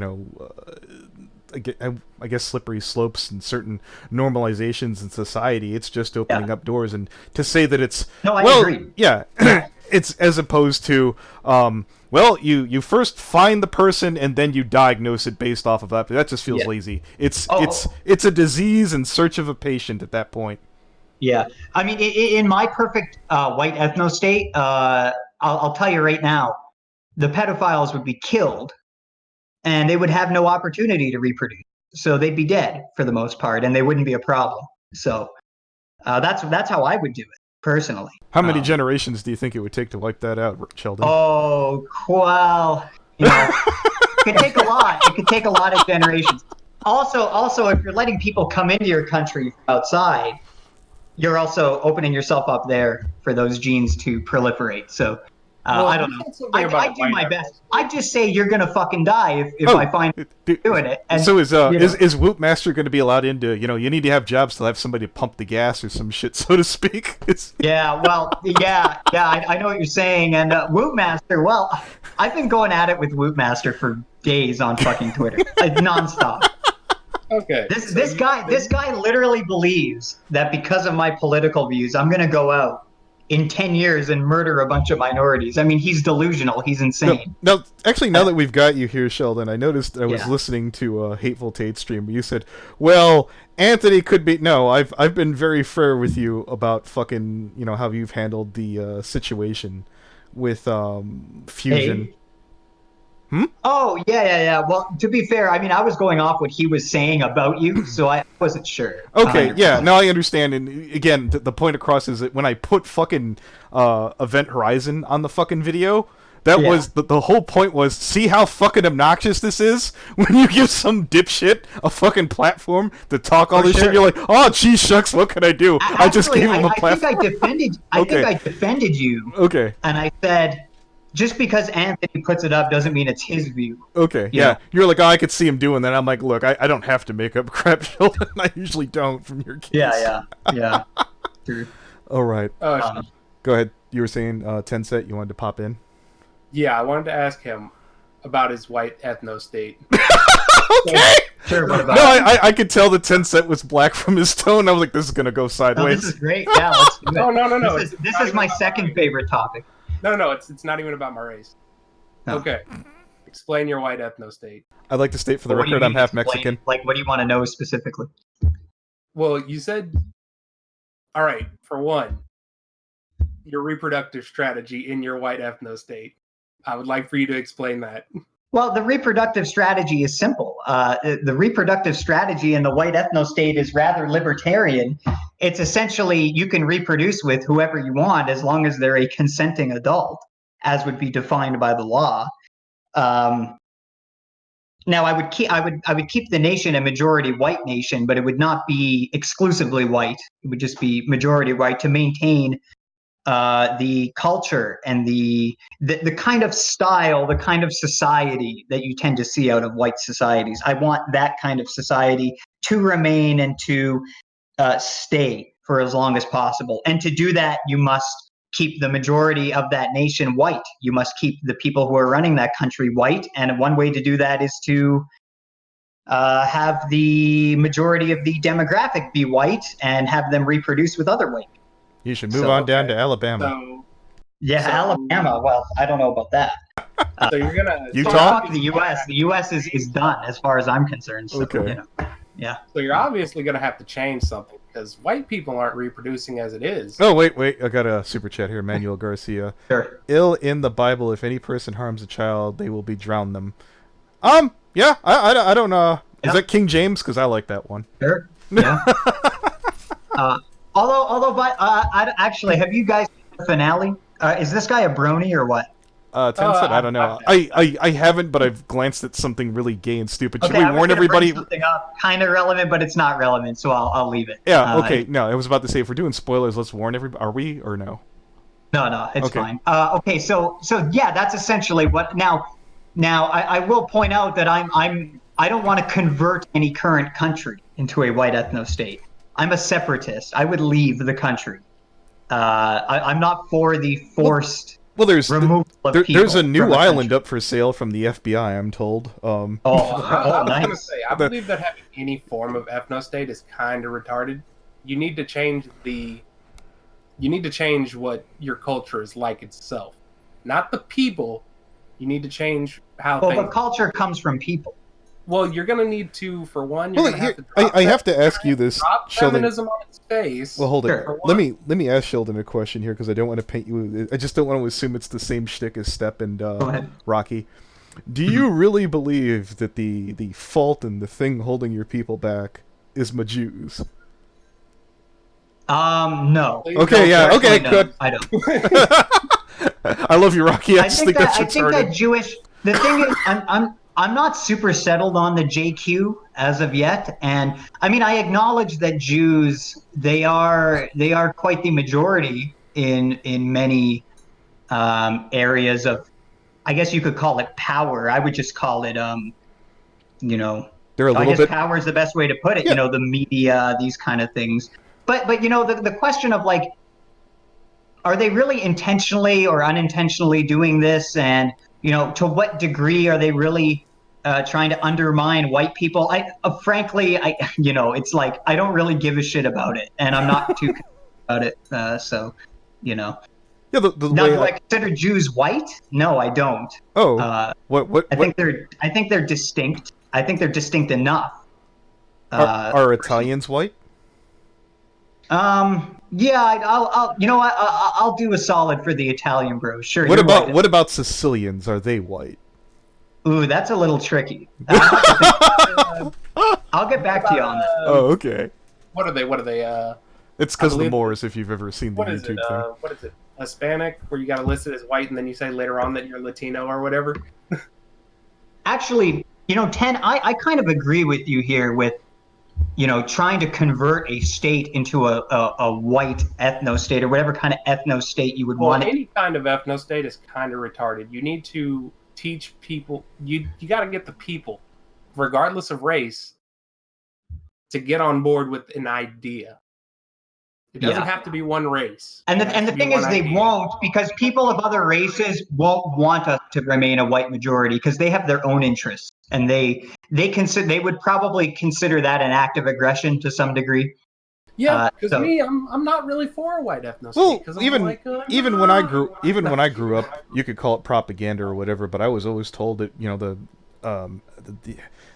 A: I guess slippery slopes and certain normalizations in society, it's just opening up doors. And to say that it's
C: No, I
A: well,
C: agree.
A: yeah, it's as opposed to well, you first find the person and then you diagnose it based off of that. That just feels lazy. It's a disease in search of a patient at that point.
C: Yeah, I mean, in my perfect white ethno-state, I'll tell you right now, the pedophiles would be killed, and they would have no opportunity to reproduce. So they'd be dead for the most part, and they wouldn't be a problem. So that's how I would do it personally.
A: How many generations do you think it would take to wipe that out, Sheldon?
C: Oh, well, it could take a lot. It could take a lot of generations. Also, if you're letting people come into your country from outside, you're also opening yourself up there for those genes to proliferate. So I don't know. I do my best. I just say you're gonna fucking die if I find doing it. And,
A: so is Whoopmaster going to be allowed into? You need to have jobs to have somebody pump the gas or some shit, so to speak.
C: Yeah, well, yeah. I know what you're saying. And Whoopmaster, well, I've been going at it with Whoopmaster for days on fucking Twitter, like nonstop.
B: Okay.
C: This guy literally believes that because of my political views, I'm gonna go out in 10 years and murder a bunch of minorities. I mean, he's delusional. He's insane.
A: No, actually, now that we've got you here, Sheldon, I noticed I was listening to a Hateful Tate stream where you said, well, Anthony could be... No, I've been very fair with you about fucking, how you've handled the situation with Fusion.
C: Hey. Oh, yeah. Well, to be fair, I mean, I was going off what he was saying about you, so I wasn't sure.
A: Okay, yeah, now I understand. And again, the point across is that when I put fucking Event Horizon on the fucking video, that was the whole point was, see how fucking obnoxious this is? When you give some dipshit a fucking platform to talk all this shit, you're like, oh, geez, shucks, what can I do?
C: Actually,
A: I just gave him a platform.
C: I think I defended you.
A: Okay.
C: And I said... just because Anthony puts it up doesn't mean it's his view.
A: Okay, yeah. You're like, oh, I could see him doing that. I'm like, look, I don't have to make up crap, Sheldon. I usually don't from your case.
C: Yeah. True.
A: All right. Go ahead. You were saying Tenset, you wanted to pop in?
B: Yeah, I wanted to ask him about his white ethno-state.
A: Okay.
C: Sure, what about
A: no, I could tell the Tenset was black from his tone. I was like, this is going to go sideways.
C: No, this is great. Yeah, let's do it.
B: No.
C: This is my second favorite topic.
B: No, it's not even about my race. No. Okay. Explain your white ethno-state.
A: I'd like to state for the record I'm half Mexican.
C: Like, what do you want to know specifically?
B: Well, you said, all right, for one, your reproductive strategy in your white ethno-state. I would like for you to explain that.
C: Well, the reproductive strategy is simple. The reproductive strategy in the white ethno-state is rather libertarian. It's essentially you can reproduce with whoever you want as long as they're a consenting adult, as would be defined by the law. Now, I would keep the nation a majority white nation, but it would not be exclusively white. It would just be majority white to maintain the culture and the kind of style, the kind of society that you tend to see out of white societies. I want that kind of society to remain and to stay for as long as possible. And to do that, you must keep the majority of that nation white. You must keep the people who are running that country white. And one way to do that is to have the majority of the demographic be white and have them reproduce with other white.
A: You should move on down to Alabama.
C: Alabama. Well, I don't know about that.
B: So you're gonna
A: Utah?
C: The U.S. The U.S. is done as far as I'm concerned. So,
A: okay.
C: Yeah.
B: So you're obviously gonna have to change something because white people aren't reproducing as it is.
A: Oh, wait. I got a super chat here. Manuel Garcia.
C: Sure.
A: Ill in the Bible, if any person harms a child, they will be drowned them. Yeah, I don't know. Is that King James? Because I like that one.
C: Sure. Yeah. But actually, have you guys seen the finale? Is this guy a brony or what?
A: Tencent, I don't know. I haven't, but I've glanced at something really gay and stupid. Should
C: Okay,
A: we warn everybody?
C: Something up, kind of relevant, but it's not relevant, so I'll leave it.
A: Yeah. Okay. No, I was about to say if we're doing spoilers, let's warn everybody. Are we or no?
C: No, it's
A: Okay.
C: fine. Okay, so yeah, that's essentially what. Now, I will point out that I don't want to convert any current country into a white ethno-state. I'm a separatist. I would leave the country. I'm not for the forced.
A: Well, there's
C: removal of
A: there's a
C: people
A: new
C: from a
A: island
C: country.
A: up for sale from the FBI. I'm told.
B: I was
C: Nice.
B: gonna say, I believe that having any form of ethno-state is kind of retarded. You need to change what your culture is like itself, not the people. You need to change how
C: Well,
B: things.
C: but culture comes from people.
B: Well, you're gonna need to, for one, you're
A: Well,
B: gonna have to. Drop
A: I have to ask you this,
B: drop
A: Sheldon.
B: feminism on its face.
A: Well, hold it.
C: Sure.
A: Let me ask Sheldon a question here because I don't want to paint you. I just don't want to assume it's the same shtick as Step and
C: ahead.
A: Rocky. Do you really believe that the fault and the thing holding your people back is Jews?
C: No.
A: Okay, yeah, okay,
C: No,
A: good.
C: I don't.
A: I love you, Rocky. I
C: I
A: just
C: think
A: think that's
C: that
A: retarded.
C: Jewish. The thing is, I'm not super settled on the JQ as of yet, and I mean I acknowledge that Jews they are quite the majority in many areas of, I guess you could call it power. I would just call it
A: They're a
C: I
A: little
C: guess
A: bit.
C: power is the best way to put it.
A: Yeah.
C: The media, these kind of things. But the question of like, are they really intentionally or unintentionally doing this, and to what degree are they really trying to undermine white people? Frankly, it's like I don't really give a shit about it, and I'm not too about it. So.
A: Yeah, the
C: Now,
A: way
C: do I consider Jews white? No, I don't.
A: what
C: I think they're distinct. I think they're distinct enough.
A: are Italians white?
C: Yeah, I'll do a solid for the Italian bros. Sure.
A: What
C: you're
A: about
C: right.
A: Sicilians? Are they white?
C: Ooh, that's a little tricky. I'll get back to you on that.
A: Oh, okay.
B: What are they?
A: It's because of the
B: believe-
A: Moors. If you've ever seen the
B: What is it?
A: YouTube thing.
B: What is it? Hispanic, where you got to list it as white, and then you say later on that you're Latino or whatever.
C: Actually, Ten, I kind of agree with you here with, trying to convert a state into a white ethno-state or whatever kind of ethno-state you would
B: Well,
C: want it.
B: any kind of ethno-state is kind of retarded. You need to teach people. You got to get the people, regardless of race, to get on board with an idea. It doesn't have to be one race.
C: And
B: It
C: the
B: has to be
C: thing is,
B: one
C: they
B: idea.
C: won't, because people of other races won't want us to remain a white majority because they have their own interests, and they would probably consider that an act of aggression to some degree.
B: Yeah, because
C: so-
B: me, I'm not really for a white ethno-state.
A: Well,
B: 'cause I'm
A: even
B: like,
A: when I grew up, you could call it propaganda or whatever, but I was always told that the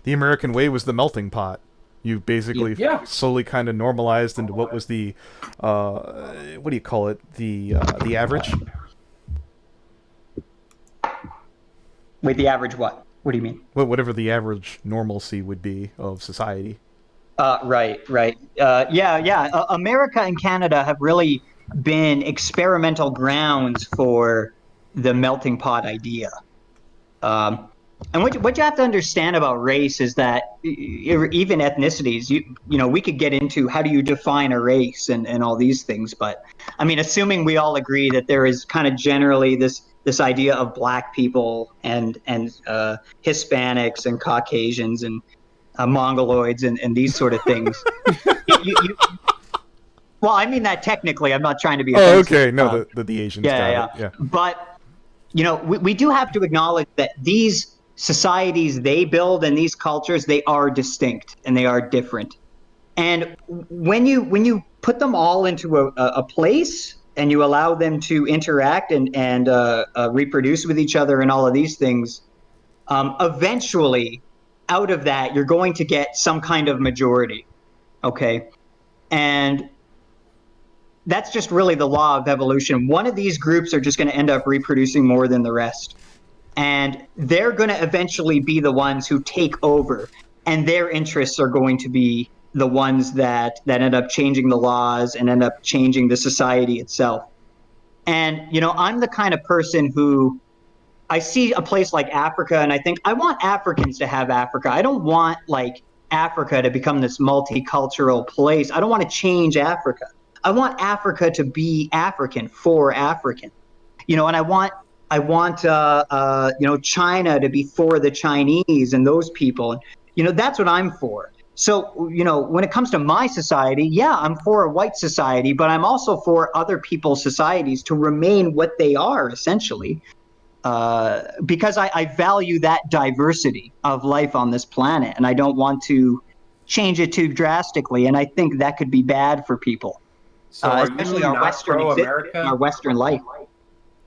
A: American way was the melting pot. You basically slowly kind of normalized into what was the what do you call it, the average.
C: Wait, the average what? What do you mean?
A: Whatever the average normalcy would be of society.
C: Right. Yeah. America and Canada have really been experimental grounds for the melting pot idea. And what you have to understand about race is that even ethnicities, we could get into how do you define a race and all these things, but I mean, assuming we all agree that there is kind of generally this idea of black people and Hispanics and Caucasians and Mongoloids and these sort of things. Well, I mean that technically. I'm not trying to be offensive.
A: Oh, okay. No, the Asians.
C: Yeah. But we do have to acknowledge that these societies they build and these cultures, they are distinct and they are different. And when you put them all into a place and you allow them to interact and reproduce with each other and all of these things, eventually out of that you're going to get some kind of majority. Okay. And that's just really the law of evolution. One of these groups are just going to end up reproducing more than the rest. And they're going to eventually be the ones who take over. And their interests are going to be the ones that end up changing the laws and end up changing the society itself. And, I'm the kind of person who, I see a place like Africa and I think I want Africans to have Africa. I don't want like Africa to become this multicultural place. I don't want to change Africa. I want Africa to be African for African, and I want China to be for the Chinese and those people. And, that's what I'm for. So, when it comes to my society, yeah, I'm for a white society, but I'm also for other people's societies to remain what they are essentially. Because I value that diversity of life on this planet, and I don't want to change it too drastically. And I think that could be bad for people,
B: So are
C: especially
B: you
C: our
B: not
C: Western
B: pro-America?
C: our Western life.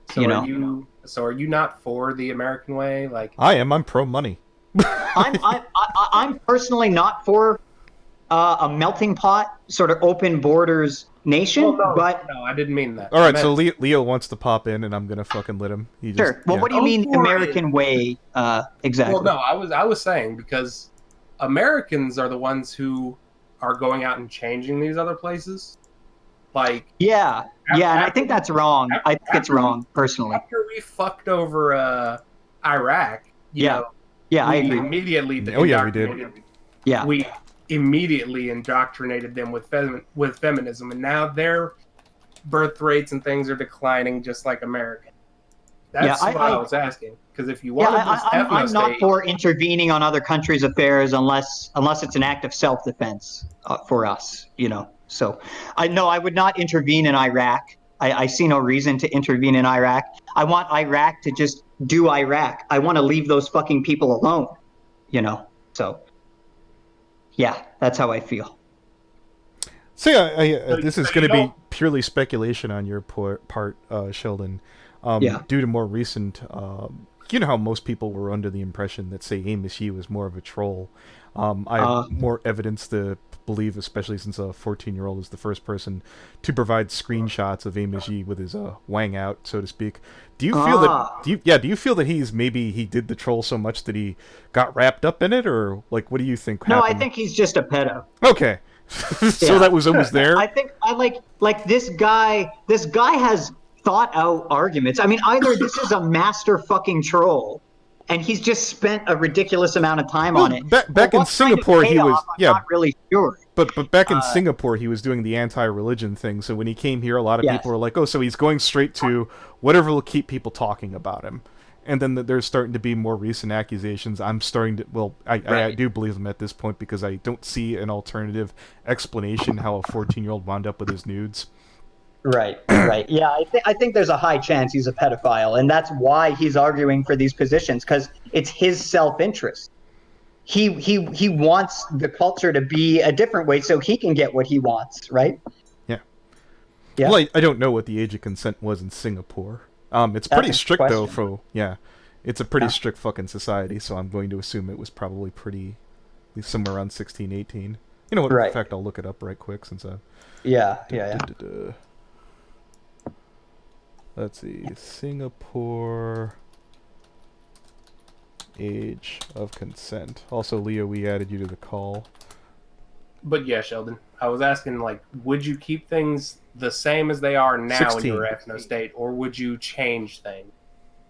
B: So are you not for the American way? Like
A: I am. I'm pro money.
C: I'm personally not for a melting pot, sort of open borders nation, but
B: no, I didn't mean that.
A: All right, so Leo wants to pop in, and I'm gonna fucking let him. He just,
C: sure. Well,
A: yeah.
C: what do you mean
B: for
C: American way? Exactly.
B: Well, no, I was saying because Americans are the ones who are going out and changing these other places. Like
C: Yeah, and I think that's wrong. I think it's wrong personally.
B: After we fucked over Iraq, you know,
C: I
B: we
C: agree.
B: immediately
A: Oh yeah, we did.
C: Yeah,
B: we immediately indoctrinated them with feminism, and now their birth rates and things are declining just like American. That's what I was asking. Because if you want
C: I'm not for intervening on other countries' affairs unless it's an act of self-defense for us, So I would not intervene in Iraq. I see no reason to intervene in Iraq. I want Iraq to just do Iraq. I want to leave those fucking people alone, So, yeah, that's how I feel.
A: So yeah, this is going to be purely speculation on your part, Sheldon. Due to more recent, you know how most people were under the impression that, say, Amos Yee was more of a troll. I have more evidence to believe, especially since a 14-year-old is the first person to provide screenshots of Amos Yee with his wang out, so to speak. Do you feel that? Do you feel that he did the troll so much that he got wrapped up in it, or like what do you think happened?
C: No, I think he's just a pedo.
A: Okay. So that was almost there.
C: I think I like this guy. This guy has thought out arguments. I mean, either this is a master fucking troll, and he's just spent a ridiculous amount of time on it.
A: Back in Singapore, he was
C: not really sure.
A: But back in Singapore, he was doing the anti-religion thing. So when he came here, a lot of people were like, "Oh, so he's going straight to whatever will keep people talking about him." And then there's starting to be more recent accusations. I'm starting to... Well, I do believe them at this point because I don't see an alternative explanation how a 14-year-old wound up with his nudes.
C: Right. Yeah, I think there's a high chance he's a pedophile, and that's why he's arguing for these positions, because it's his self-interest. He wants the culture to be a different way so he can get what he wants, right? Yeah.
A: Well, I don't know what the age of consent was in Singapore. It's pretty strict, though, it's a pretty strict fucking society, so I'm going to assume it was probably pretty... somewhere around 16, 18. You know what?
C: Right.
A: In fact, I'll look it up right quick since I...
C: Yeah.
A: Let's see. Singapore age of consent. Also, Leo, we added you to the call.
B: But yeah, Sheldon, I was asking, like, would you keep things the same as they are now
A: 16.
B: in your ethno-state, or would you change things?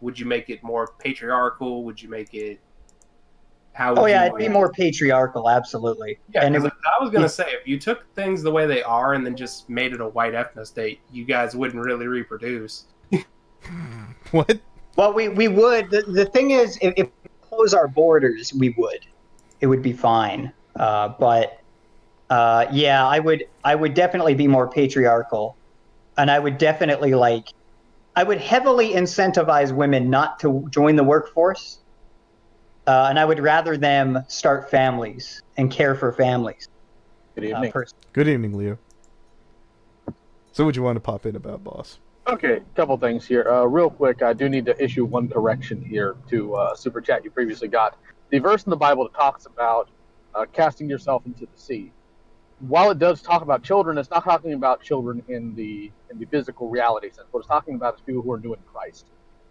B: Would you make it more patriarchal? Would you make it...
C: it'd be more patriarchal, absolutely.
B: Yeah, and I was going to say, if you took things the way they are and then just made it a white ethno-state, you guys wouldn't really reproduce.
A: What?
C: Well, we would. The thing is, if we close our borders, we would. It would be fine. But I would definitely be more patriarchal, and I would definitely I would heavily incentivize women not to join the workforce, and I would rather them start families and care for families.
D: Good evening.
A: Good evening, Leo. So what would you want to pop in about, boss?
D: Okay, couple things here. Real quick, I do need to issue one correction here to Super Chat you previously got. The verse in the Bible that talks about casting yourself into the sea. while it does talk about children, it's not talking about children in the physical reality sense. What it's talking about is people who are new in Christ.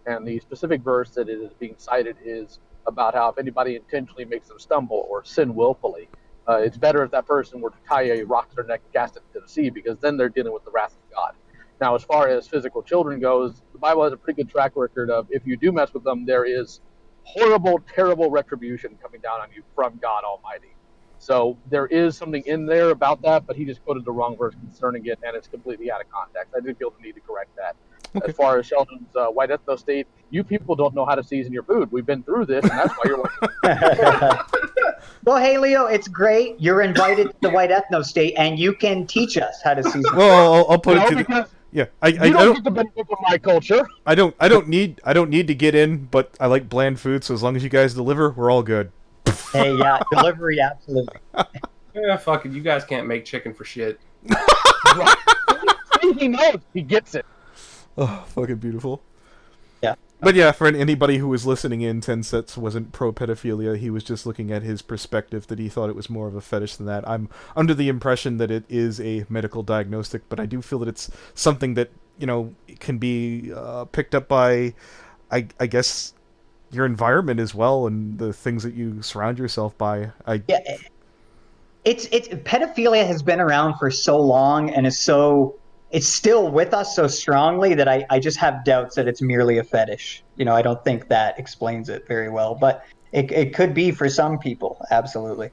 D: And the specific verse that it is being cited is about how if anybody intentionally makes them stumble or sin willfully, it's better if that person were to tie a rock to their neck and cast it into the sea, because then they're dealing with the wrath of God. Now, as far as physical children goes, the Bible has a pretty good track record of if you do mess with them, there is horrible, terrible retribution coming down on you from God Almighty. So there is something in there about that, but he just quoted the wrong verse concerning it, and it's completely out of context. I did feel the need to correct that.
A: Okay.
D: As far as Sheldon's white ethno-state, you people don't know how to season your food. We've been through this, and that's why you're like...
C: Well, hey, Leo, it's great. You're invited to the white ethno-state, and you can teach us how to season.
A: Well, I'll put it to
D: because
A: yeah.
D: I don't get the benefit of my culture.
A: I don't need to get in, but I like bland food, so as long as you guys deliver, we're all good.
C: Hey, yeah, delivery, absolutely.
B: Yeah, fuck it. You guys can't make chicken for shit.
D: Right. He knows. He gets it.
A: Oh, fucking beautiful.
C: Yeah.
A: But yeah, for anybody who was listening in, 10 Sets wasn't pro-pedophilia. He was just looking at his perspective, that he thought it was more of a fetish than that. I'm under the impression that it is a medical diagnostic, but I do feel that it's something that, you know, can be picked up by, I guess, your environment as well, and the things that you surround yourself by.
C: Yeah. It's pedophilia has been around for so long and is so... It's still with us so strongly that I just have doubts that it's merely a fetish. You know, I don't think that explains it very well, but it could be for some people, absolutely.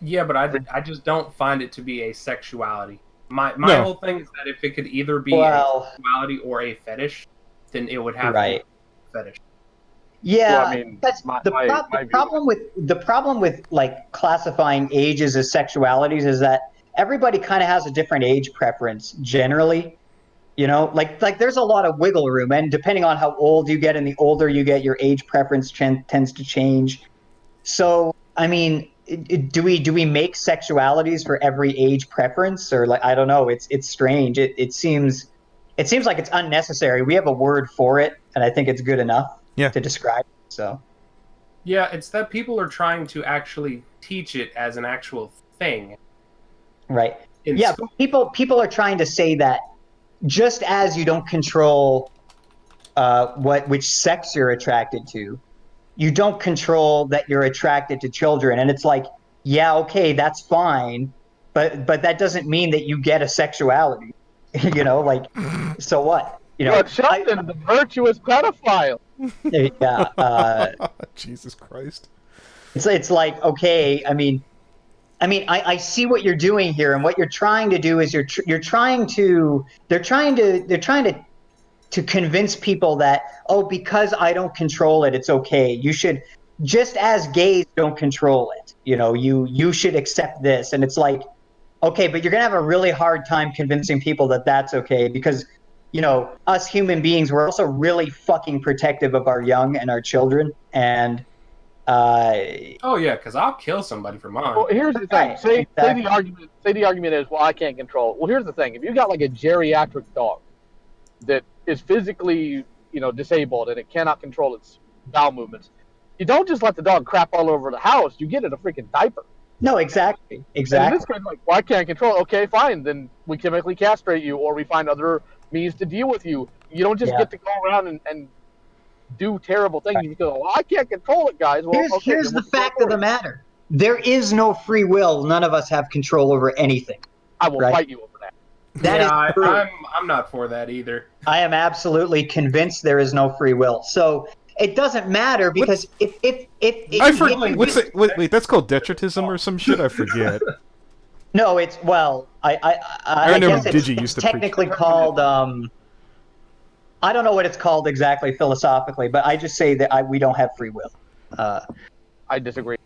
B: Yeah, but I just don't find it to be a sexuality. My
A: No.
B: whole thing is that if it could either be a sexuality or a fetish, then it would have to be a fetish.
C: Yeah,
D: Well, I mean,
C: that's the problem with like classifying ages as sexualities is that everybody kind of has a different age preference generally. You know, like there's a lot of wiggle room, and depending on how old you get, and the older you get, your age preference tends to change. So, I mean, do we make sexualities for every age preference, or like I don't know? It's strange. It seems like it's unnecessary. We have a word for it, and I think it's good enough to describe it. So,
B: yeah, it's that people are trying to actually teach it as an actual thing.
C: Right. Yeah, people are trying to say that just as you don't control which sex you're attracted to, you don't control that you're attracted to children. And it's like, yeah, okay, that's fine, but that doesn't mean that you get a sexuality. You know, like, so what? You know,
D: but Sheldon, the virtuous pedophile.
C: Yeah.
A: Jesus Christ.
C: It's like, okay, I mean, I see what you're doing here, and what you're trying to do is they're trying to convince people that, oh, because I don't control it, it's okay. You should, just as gays don't control it, you know, you should accept this. And it's like, okay, but you're gonna have a really hard time convincing people that that's okay, because, you know, us human beings, we're also really fucking protective of our young and our children, and
B: oh yeah, because I'll kill somebody for mine.
D: Well, here's the thing. Say the argument is, well, I can't control it. Well, here's the thing. If you got like a geriatric dog that is physically, you know, disabled and it cannot control its bowel movements, you don't just let the dog crap all over the house. You get it a freaking diaper.
C: No, exactly.
D: And in this case, like, well, I can't control it. Okay, fine. Then we chemically castrate you, or we find other means to deal with you. You don't just get to go around and do terrible things. You go, well, I can't control it, guys. Well,
C: here's the fact of the matter. There is no free will. None of us have control over anything.
D: I will fight you over that.
C: That is true.
B: I'm not for that either.
C: I am absolutely convinced there is no free will. So it doesn't matter, because
A: wait, that's called detritism or some shit? I forget.
C: No, it's, well, I guess it's technically called, I don't know what it's called exactly philosophically, but I just say that we don't have free will.
D: I disagree.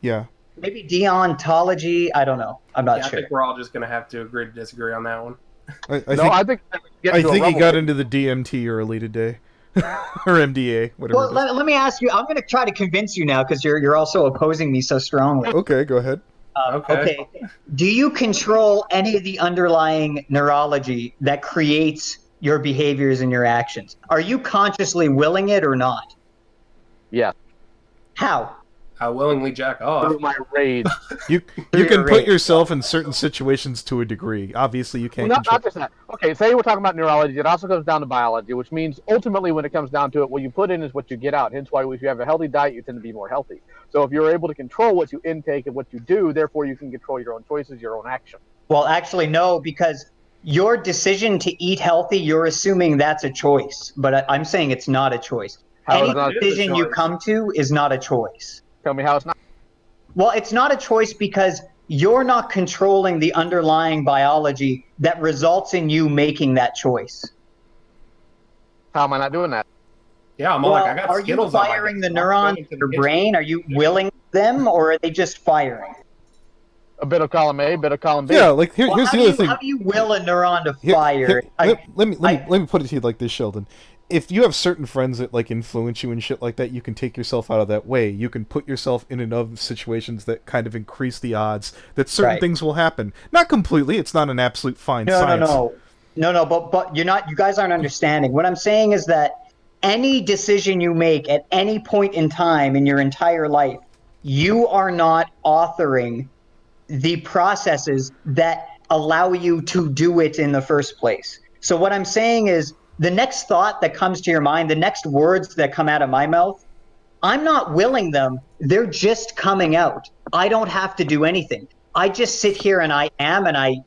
A: Yeah.
C: Maybe deontology. I don't know. I'm not sure.
B: I think we're all just going to have to agree to disagree on that one.
A: I think he got into the DMT early today. Or MDA, whatever.
C: Well, let me ask you. I'm going to try to convince you now, because you're also opposing me so strongly.
A: Okay, go ahead.
C: Okay. Do you control any of the underlying neurology that creates your behaviors and your actions? Are you consciously willing it or not?
D: Yeah.
C: How?
B: I willingly jack off.
D: through my rage.
A: You can put yourself in certain situations to a degree. Obviously, you can't control.
D: Not just that. Okay, say we're talking about neurology. It also comes down to biology, which means ultimately, when it comes down to it, what you put in is what you get out. Hence why if you have a healthy diet, you tend to be more healthy. So if you're able to control what you intake and what you do, therefore you can control your own choices, your own action.
C: Well, actually, no, because your decision to eat healthy, you're assuming that's a choice. But I'm saying it's not a choice. Any decision you come to is not a choice.
D: Tell me how it's not.
C: Well, it's not a choice because you're not controlling the underlying biology that results in you making that choice.
D: How am I not doing that?
B: Yeah, I'm all like, I got Skittles.
C: Are you firing the neurons in your brain? Are you willing them, or are they just firing?
D: A bit of column A, a bit of column B.
A: Yeah, like here's the other thing.
C: How do you will a neuron to fire?
A: Let me put it to you like this, Sheldon. If you have certain friends that like influence you and shit like that, you can take yourself out of that way. You can put yourself in and of situations that kind of increase the odds that certain things will happen. Not completely. It's not an absolute fine science.
C: No. But you're not. You guys aren't understanding. What I'm saying is that any decision you make at any point in time in your entire life, you are not authoring the processes that allow you to do it in the first place. So what I'm saying is, the next thought that comes to your mind, the next words that come out of my mouth, I'm not willing them. They're just coming out. I don't have to do anything. I just sit here and I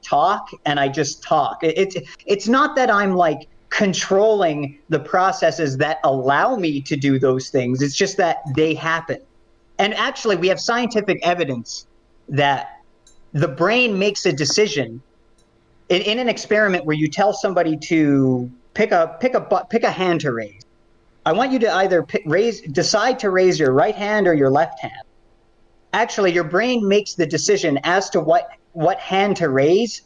C: talk and I just talk. It's not that I'm like controlling the processes that allow me to do those things. It's just that they happen. And actually, we have scientific evidence that the brain makes a decision in an experiment where you tell somebody to pick a hand to raise. I want you to either decide to raise your right hand or your left hand. Actually, your brain makes the decision as to what hand to raise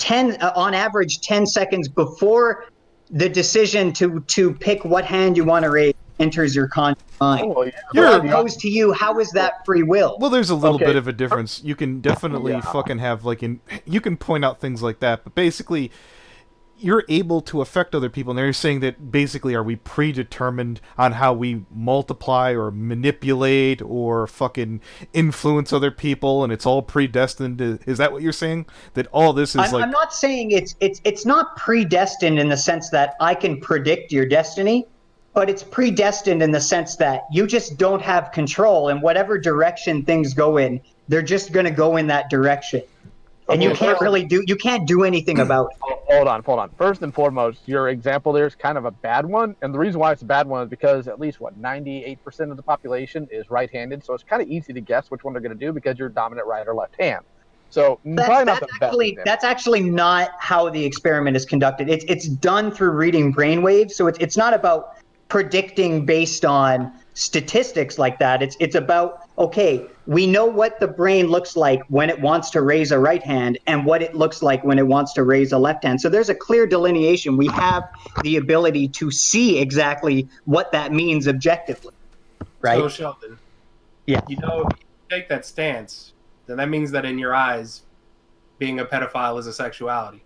C: on average 10 seconds before the decision to pick what hand you want to raise enters your conscious mind.
D: Oh, yeah.
C: I pose to you, how is that free will?
A: Well, there's a little bit of a difference. You can definitely fucking have you can point out things like that, but basically you're able to affect other people, and they're saying that basically, are we predetermined on how we multiply or manipulate or fucking influence other people, and it's all predestined? Is that what you're saying? That all this is
C: I'm not saying it's not predestined in the sense that I can predict your destiny, but it's predestined in the sense that you just don't have control, and whatever direction things go in, they're just going to go in that direction. And you can't do anything about it.
D: Hold on. First and foremost, your example there is kind of a bad one. And the reason why it's a bad one is because at least, 98% of the population is right-handed. So it's kind of easy to guess which one they're going to do because you're dominant right or left hand. So
C: that's actually not how the experiment is conducted. It's done through reading brainwaves. So it's not about predicting based on statistics like that. It's about, okay, we know what the brain looks like when it wants to raise a right hand and what it looks like when it wants to raise a left hand. So there's a clear delineation. We have the ability to see exactly what that means objectively, right?
B: So Sheldon,
C: yeah,
B: if you take that stance, then that means that in your eyes, being a pedophile is a sexuality.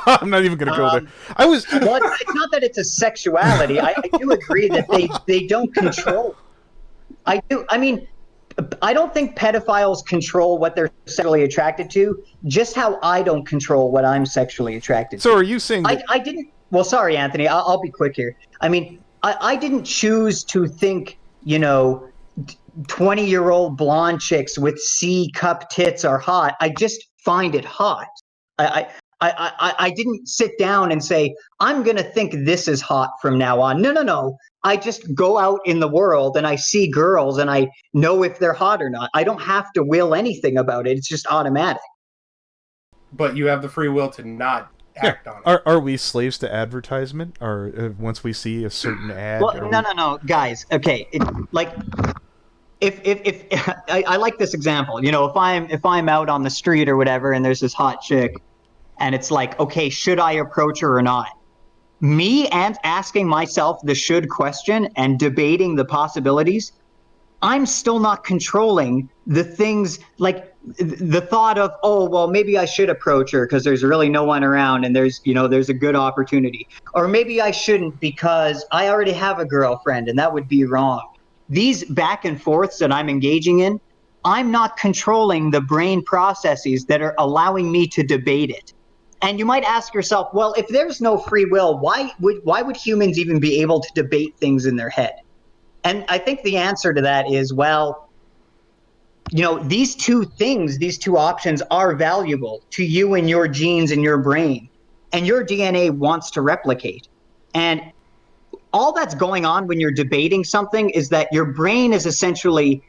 A: I'm not even going to go there.
C: Well, it's not that it's a sexuality. I do agree that they don't control. I do. I mean, I don't think pedophiles control what they're sexually attracted to, just how I don't control what I'm sexually attracted to.
A: So are you saying that...
C: I didn't... Well, sorry, Anthony. I'll be quick here. I mean, I didn't choose to think, 20-year-old blonde chicks with C-cup tits are hot. I just find it hot. I didn't sit down and say, I'm going to think this is hot from now on. No. I just go out in the world and I see girls and I know if they're hot or not. I don't have to will anything about it. It's just automatic.
B: But you have the free will to not act on it.
A: Are we slaves to advertisement? Or once we see a certain ad?
C: Well, no, guys. Okay, if I like this example. If I'm out on the street or whatever, and there's this hot chick, and it's like, okay, should I approach her or not? Me and asking myself the should question and debating the possibilities, I'm still not controlling the things, like the thought of, oh, well, maybe I should approach her because there's really no one around and there's a good opportunity. Or maybe I shouldn't because I already have a girlfriend and that would be wrong. these back and forths that I'm engaging in, I'm not controlling the brain processes that are allowing me to debate it. And you might ask yourself, well, if there's no free will, why would humans even be able to debate things in their head? And I think the answer to that is, well, these two things, these two options are valuable to you and your genes in your brain, and your DNA wants to replicate. And all that's going on when you're debating something is that your brain is essentially,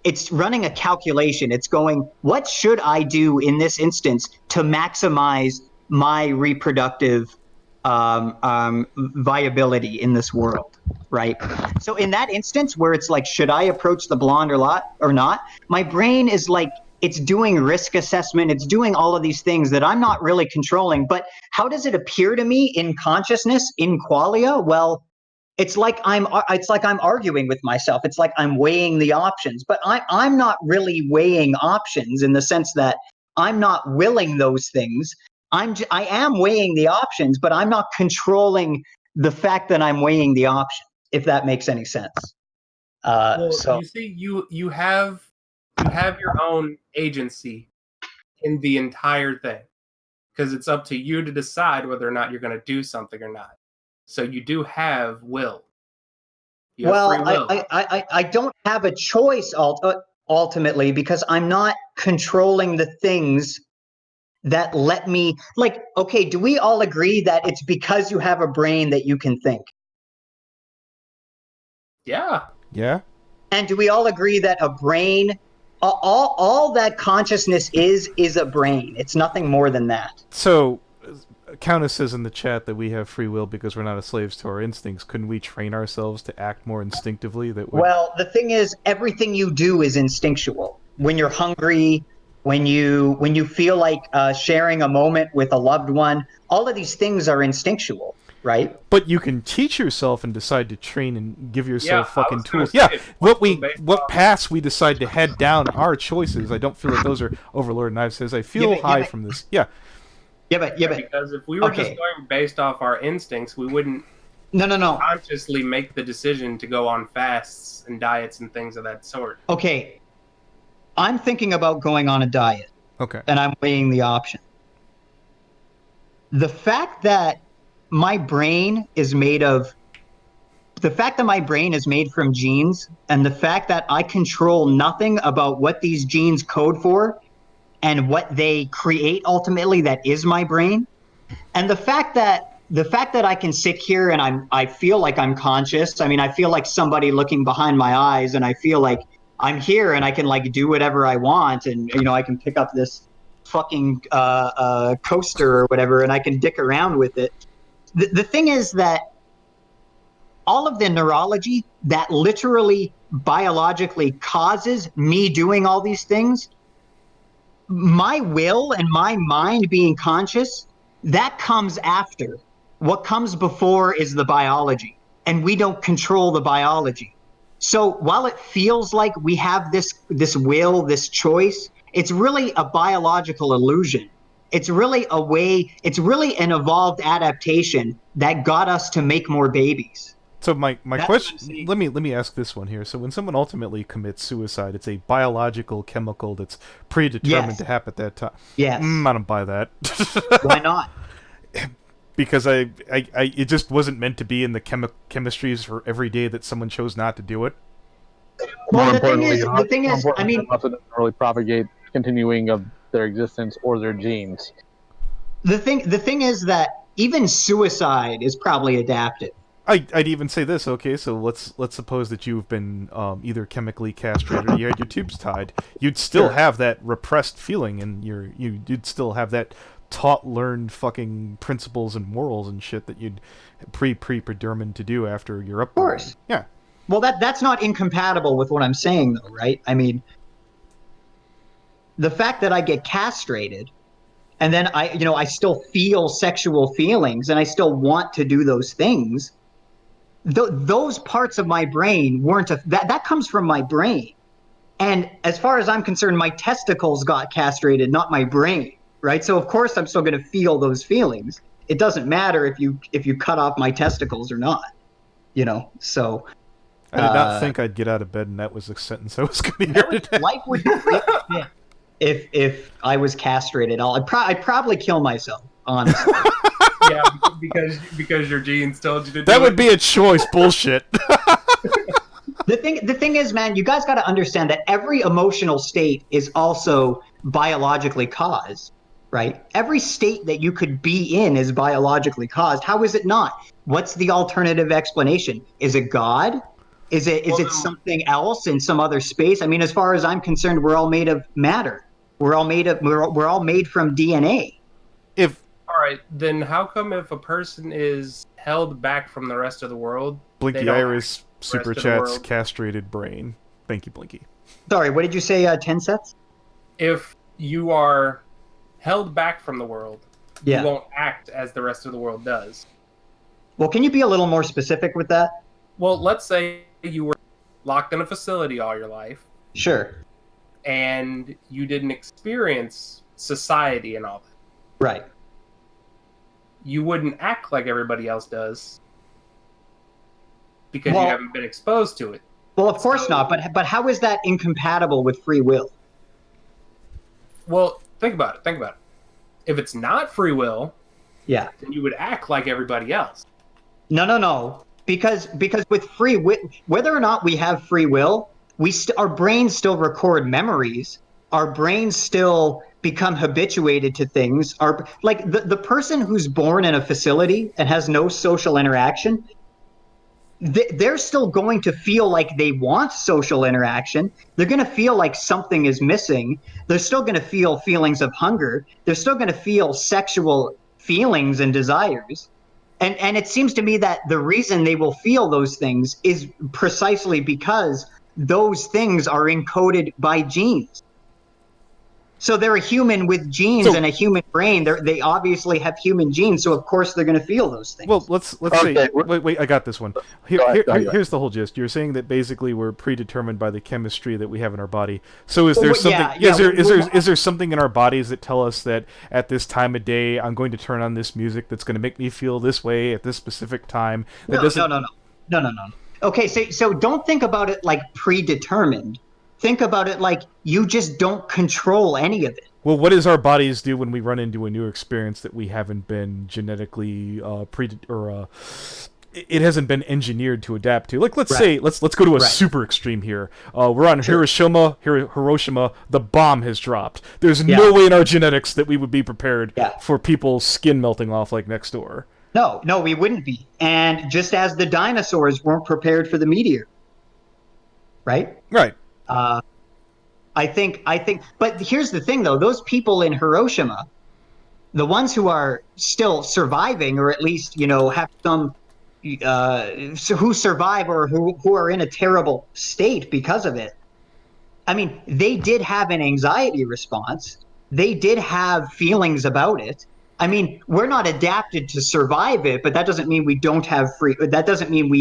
C: it's running a calculation. It's going, what should I do in this instance to maximize my reproductive viability in this world, right? So in that instance where it's like, should I approach the blonde or not? My brain is like, it's doing risk assessment. It's doing all of these things that I'm not really controlling. But how does it appear to me in consciousness, in qualia? Well, it's like I'm arguing with myself. It's like I'm weighing the options, but I'm not really weighing options in the sense that I'm not willing those things. I am weighing the options, but I'm not controlling the fact that I'm weighing the options, if that makes any sense.
B: You see, you have your own agency in the entire thing, because it's up to you to decide whether or not you're going to do something or not. So you do have will. You have free will.
C: I don't have a choice ultimately, because I'm not controlling the things that let me, like, okay, do we all agree that it's because you have a brain that you can think?
B: Yeah.
A: Yeah.
C: And do we all agree that a brain, all that consciousness is a brain? It's nothing more than that.
A: So, Countess says in the chat that we have free will because we're not slaves to our instincts. Couldn't we train ourselves to act more instinctively?
C: Well, the thing is, everything you do is instinctual. When you're hungry, when you feel like sharing a moment with a loved one, all of these things are instinctual, right?
A: But you can teach yourself and decide to train and give yourself fucking tools.
B: Yeah,
A: what paths we decide to head down are choices. I don't feel like those are Overlord Knives says. I feel high from this. Yeah.
C: But
B: because if we were just going based off our instincts, we wouldn't consciously make the decision to go on fasts and diets and things of that sort.
C: Okay. I'm thinking about going on a diet.
A: Okay.
C: And I'm weighing the option. The fact that my brain is made from genes, and the fact that I control nothing about what these genes code for and what they create ultimately, that is my brain. And the fact that I can sit here and I feel like I'm conscious. I mean, I feel like somebody looking behind my eyes, and I feel like I'm here and I can like do whatever I want, and I can pick up this fucking coaster or whatever, and I can dick around with it. The thing is that all of the neurology that literally biologically causes me doing all these things, my will and my mind being conscious, that comes after. What comes before is the biology, and we don't control the biology. So while it feels like we have this will, this choice, it's really a biological illusion. It's really an evolved adaptation that got us to make more babies.
A: So my question, let me ask this one here. So when someone ultimately commits suicide, it's a biological chemical that's predetermined to happen at that time.
C: Yes.
A: I don't buy that.
C: Why not?
A: Because it just wasn't meant to be in the chemistries for every day that someone chose not to do it.
C: Well, the thing is, I mean,
D: also doesn't really propagate continuing of their existence or their genes.
C: The thing is that even suicide is probably adaptive.
A: I'd even say this. Okay, so let's suppose that you've been either chemically castrated or you had your tubes tied. You'd still have that repressed feeling, and you'd still have that learned fucking principles and morals and shit that you'd predetermined to do after you're up. Of
C: course.
A: Yeah.
C: Well, that's not incompatible with what I'm saying, though, right? I mean, the fact that I get castrated, and then I still feel sexual feelings, and I still want to do those things. Those parts of my brain that comes from my brain. And as far as I'm concerned, my testicles got castrated, not my brain, right? So of course I'm still going to feel those feelings. It doesn't matter if you cut off my testicles or not, so.
A: I did not think I'd get out of bed, and that was the sentence I was going to hear today.
C: Life would be really shit if I was castrated. I'd probably kill myself, honestly.
B: Yeah, because your genes told you to do
A: That would
B: it.
A: be a choice. Bullshit.
C: The thing is, man, you guys got to understand that every emotional state is also biologically caused, right? Every state that you could be in is biologically caused. How is it not? What's the alternative explanation? Is it God? Is it something else in some other space? I mean, as far as I'm concerned, we're all made of matter. We're all made from DNA.
A: If
B: All right, then how come if a person is held back from the rest of the world,
A: Blinky
B: they don't
A: Iris
B: act the
A: super
B: rest of the
A: chats
B: world?
A: castrated brain. Thank you, Blinky.
C: Sorry, what did you say? 10 sets?
B: If you are held back from the world,
C: Yeah.
B: you won't act as the rest of the world does.
C: Well, can you be a little more specific with that?
B: Well, let's say you were locked in a facility all your life,
C: Sure.
B: and you didn't experience society and all that.
C: Right.
B: You wouldn't act like everybody else does because
C: Well-
B: you haven't been exposed to it.
C: Well, of course
B: So-
C: not. But how is that incompatible with free will?
B: Well, think about it. Think about it. If it's not free will,
C: Yeah.
B: then you would act like everybody else.
C: No. Because with free will, whether or not we have free will, our brains still record memories. Our brains still become habituated to things. Like the person who's born in a facility and has no social interaction, they're still going to feel like they want social interaction. They're going to feel like something is missing. They're still going to feel feelings of hunger. They're still going to feel sexual feelings and desires. And it seems to me that the reason they will feel those things is precisely because those things are encoded by genes. So they're a human with genes and a human brain. They obviously have human genes, so of course they're going to feel those things.
A: Well, let's
D: Okay,
A: say. Wait, I got this one.
D: Go ahead.
A: Here's the whole gist. You're saying that basically we're predetermined by the chemistry that we have in our body. So is there something? Is there something in our bodies that tell us that at this time of day I'm going to turn on this music that's going to make me feel this way at this specific time?
C: No. Okay, so don't think about it like predetermined. Think about it like you just don't control any of it.
A: Well, what does our bodies do when we run into a new experience that we haven't been genetically it hasn't been engineered to adapt to? Like, let's say let's go to a super extreme here. We're on Hiroshima. The bomb has dropped. There's no way in our genetics that we would be prepared for people's skin melting off like next door.
C: No, we wouldn't be. And just as the dinosaurs weren't prepared for the meteor, right?
A: Right.
C: I think, but here's the thing though, those people in Hiroshima, the ones who are still surviving, or at least, have some, who survive or who are in a terrible state because of it. I mean, they did have an anxiety response. They did have feelings about it. I mean, we're not adapted to survive it, but that doesn't mean we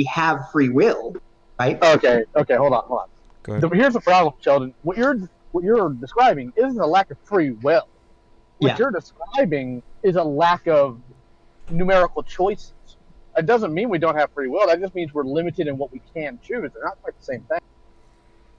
C: have free will, right?
D: Okay, hold on.
A: Go ahead.
D: Here's the problem, Sheldon. What you're describing isn't a lack of free will. What you're describing is a lack of numerical choices. It doesn't mean we don't have free will. That just means we're limited in what we can choose. They're not quite the same thing.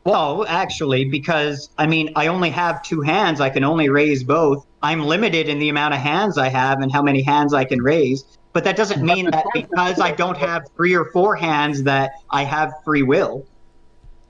C: Well, actually, because, I mean, I only have two hands. I can only raise both. I'm limited in the amount of hands I have and how many hands I can raise. But that doesn't mean that because I don't have 3 or 4 hands that I have free will.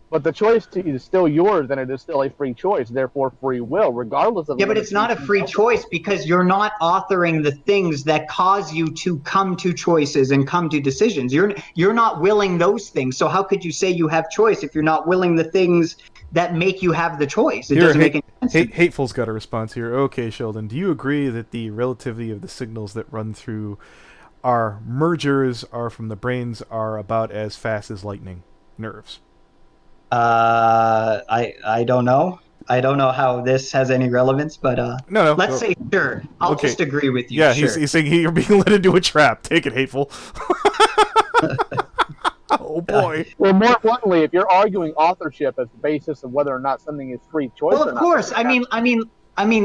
D: But the choice is still yours, and it is still a free choice, therefore free will, regardless of...
C: Yeah, but it's not a free choice because you're not authoring the things that cause you to come to choices and come to decisions. You're not willing those things. So how could you say you have choice if you're not willing the things that make you have the choice? It doesn't make any sense.
A: Hateful's got a response here. Okay, Sheldon, do you agree that the relativity of the signals that run through our mergers are from the brains are about as fast as lightning nerves?
C: I don't know. I don't know how this has any relevance, but
A: no.
C: Let's say sure. I'll just agree with you.
A: Yeah,
C: sure.
A: he's saying you're being led into a trap. Take it, Hateful. Oh boy.
D: Well, more importantly, if you're arguing authorship as the basis of whether or not something is free choice,
C: Well, of course. I mean.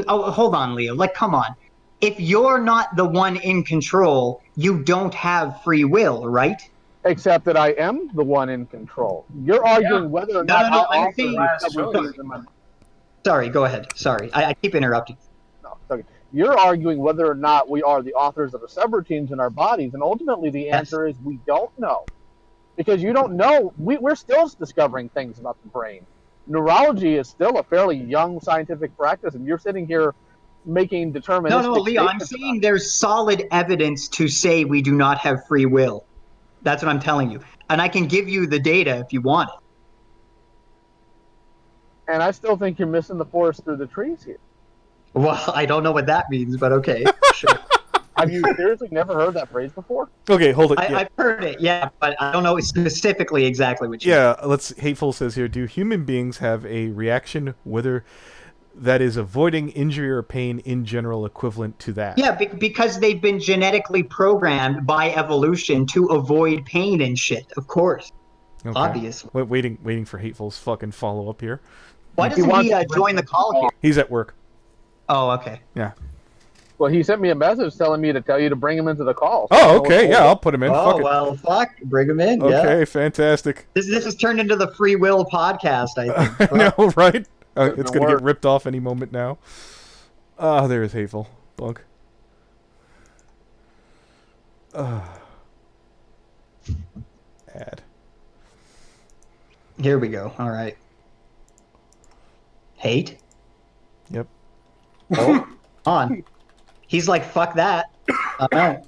C: Oh, hold on, Leo. Like, come on. If you're not the one in control, you don't have free will, right?
D: Except that I am the one in control. You're arguing whether or
C: No,
D: not
C: no, no,
D: the
C: I'm
D: author
C: saying-
D: of
B: Last
D: discovery
B: choice.
D: is in my.
C: Sorry, go ahead. Sorry, I keep interrupting.
D: No, okay. You're arguing whether or not we are the authors of the subroutines in our bodies, and ultimately the answer is we don't know. Because you don't know, we're still discovering things about the brain. Neurology is still a fairly young scientific practice, and you're sitting here making deterministic
C: No, Leo, I'm
D: statements
C: saying there's solid evidence to say we do not have free will. That's what I'm telling you. And I can give you the data if you want it.
D: and I still think you're missing the forest through the trees here.
C: Well, I don't know what that means, but okay, sure.
D: Have you seriously never heard that phrase before?
A: Okay, hold it. Yeah.
C: I've heard it, yeah, but I don't know specifically exactly what you mean.
A: Yeah, Hateful says here, do human beings have a reaction, whether that is avoiding injury or pain in general, equivalent to that?
C: Yeah, because they've been genetically programmed by evolution to avoid pain and shit, of course.
A: Okay.
C: Obviously.
A: Waiting for Hateful's fucking follow-up here.
C: Why doesn't he join the call here?
A: He's at work.
C: Oh, okay.
A: Yeah.
D: Well, he sent me a message telling me to tell you to bring him into the call.
A: Oh, okay, yeah, I'll put him in.
C: Oh,
A: Fuck it.
C: well, fuck. Bring him in,
A: Okay,
C: yeah.
A: fantastic.
C: This has turned into the free will podcast, I think.
A: I know, right? It's
D: Doesn't
A: gonna
D: work.
A: get ripped off any moment now. Ah, there's Hateful. Bug. Add.
C: Here we go. All right. Hate?
A: Yep.
C: Oh, on. He's like, fuck that. All right.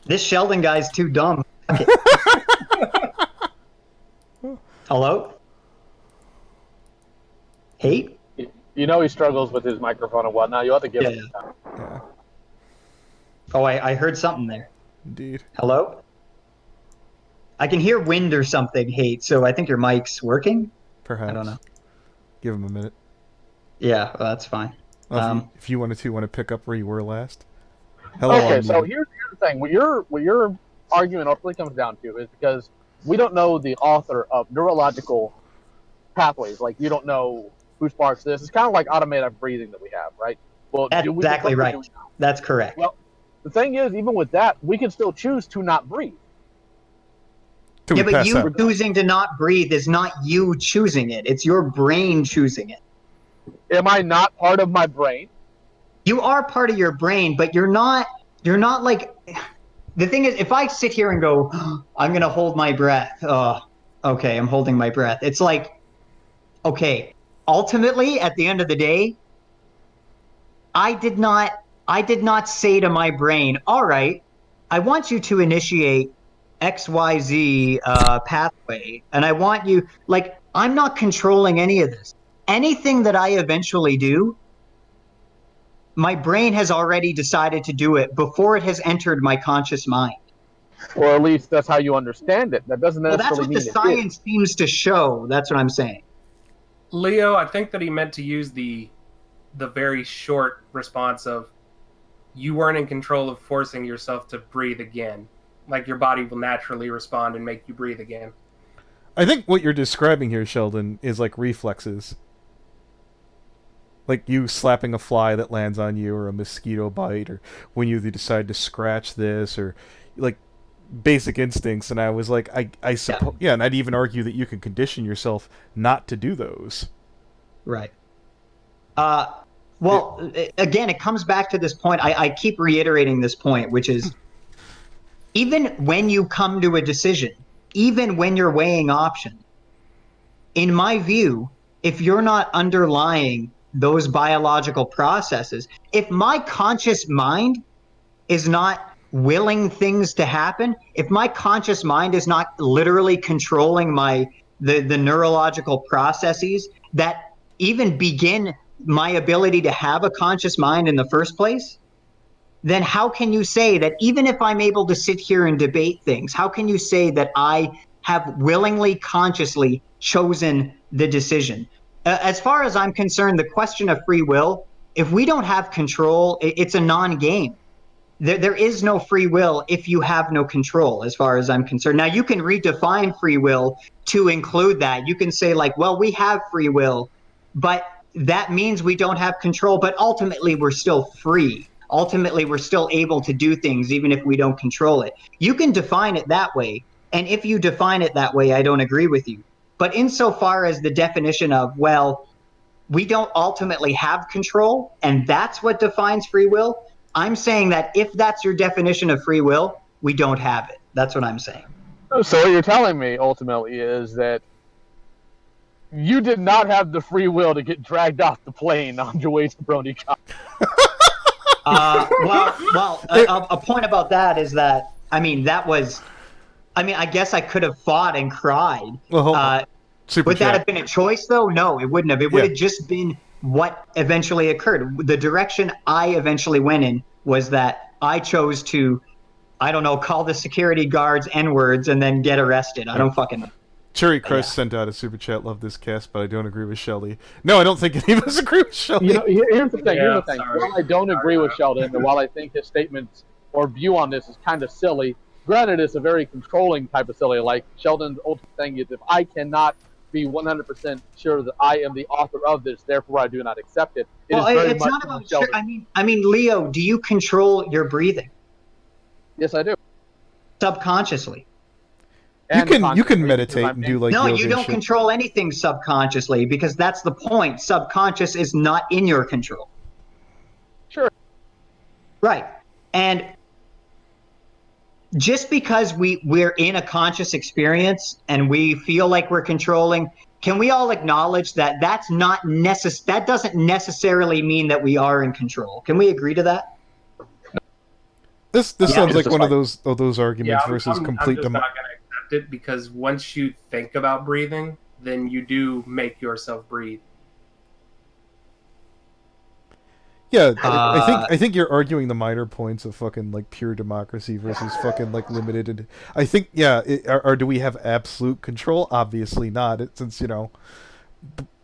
C: This Sheldon guy's too dumb. Fuck it. Hello? Hate?
D: You know he struggles with his microphone and whatnot. You have to give
C: Yeah,
D: him time.
A: Yeah,
C: Oh, I heard something there.
A: indeed.
C: Hello? I can hear wind or something, Hate, so I think your mic's working?
A: Perhaps.
C: I don't know.
A: Give him a minute.
C: Yeah, well, that's fine.
A: Well, if you wanted to want to pick up where you were last. Hello.
D: Okay,
A: I'm
D: so
A: muted.
D: here's the thing. What your argument ultimately comes down to is because we don't know the author of neurological pathways. Like, you don't know who sparks this. It's kind of like automated breathing that we have, right? Well,
C: That's exactly right.
D: do we know?
C: That's correct.
D: Well, the thing is, even with that, we can still choose to not breathe.
A: Till
C: Yeah,
A: we
C: but
A: pass
C: you
A: out.
C: choosing to not breathe is not you choosing it. It's your brain choosing it.
D: Am I not part of my brain?
C: You are part of your brain, but you're not like, the thing is, if I sit here and go, I'm going to hold my breath. Okay, I'm holding my breath. It's like, okay, ultimately at the end of the day, I did not say to my brain, all right, I want you to initiate XYZ pathway. And I want you, like, I'm not controlling any of this. Anything that I eventually do, my brain has already decided to do it before it has entered my conscious mind.
D: Or at least that's how you understand it. That doesn't
C: Well, that's
D: necessarily
C: what the
D: mean
C: science seems to show. That's what I'm saying.
B: Leo, I think that he meant to use the very short response of you weren't in control of forcing yourself to breathe again. Like your body will naturally respond and make you breathe again.
A: I think what you're describing here, Sheldon, is like reflexes. Like you slapping a fly that lands on you, or a mosquito bite, or when you decide to scratch this, or like basic instincts. And I was like, I suppose, yeah, and I'd even argue that you can condition yourself not to do those.
C: Right. Well, again, it comes back to this point. I keep reiterating this point, which is even when you come to a decision, even when you're weighing options, in my view, if you're not underlying those biological processes, if my conscious mind is not willing things to happen, if my conscious mind is not literally controlling the neurological processes that even begin my ability to have a conscious mind in the first place, then how can you say that even if I'm able to sit here and debate things, how can you say that I have willingly, consciously chosen the decision? As far as I'm concerned, the question of free will, if we don't have control, it's a non-game. There is no free will if you have no control, as far as I'm concerned. Now, you can redefine free will to include that. You can say, like, well, we have free will, but that means we don't have control, but ultimately we're still free. ultimately we're still able to do things even if we don't control it. You can define it that way, and if you define it that way, I don't agree with you. But insofar as the definition of, well, we don't ultimately have control, and that's what defines free will, I'm saying that if that's your definition of free will, we don't have it. That's what I'm saying.
D: So what you're telling me ultimately is that you did not have the free will to get dragged off the plane on your way to BronyCon.
C: A point about that is that, I guess I could have fought and cried.
A: Well,
C: would that have been a choice, though? No, it wouldn't have. It would have just been what eventually occurred. The direction I eventually went in was that I chose to, I don't know, call the security guards N-words and then get arrested. I don't fucking know.
A: Cherry Crest sent out a super chat. Love this cast, but I don't agree with Shelley. No, I don't think any of us agree with Shelley.
D: Here's the thing. While I don't agree with Sheldon, and while I think his statements or view on this is kind of silly, granted, it's a very controlling type of silly. Like Sheldon's ultimate thing is, if I cannot be 100% sure that I am the author of this, therefore I do not accept it.
C: It's not about sure. I mean, Leo, do you control your breathing?
D: Yes, I do.
C: Subconsciously.
A: You can meditate and do like
C: no,
A: yoga
C: you don't
A: and shit.
C: control anything subconsciously, because that's the point. Subconscious is not in your control.
D: Sure.
C: Right. And just because we're in a conscious experience and we feel like we're controlling, can we all acknowledge that that doesn't necessarily mean that we are in control? Can we agree to that?
A: This sounds like one of those arguments versus complete.
B: I'm just not going to accept it, because once you think about breathing, then you do make yourself breathe.
A: Yeah, I think you're arguing the minor points of fucking like pure democracy versus fucking like limited. I think or do we have absolute control? Obviously not. Since
D: I'm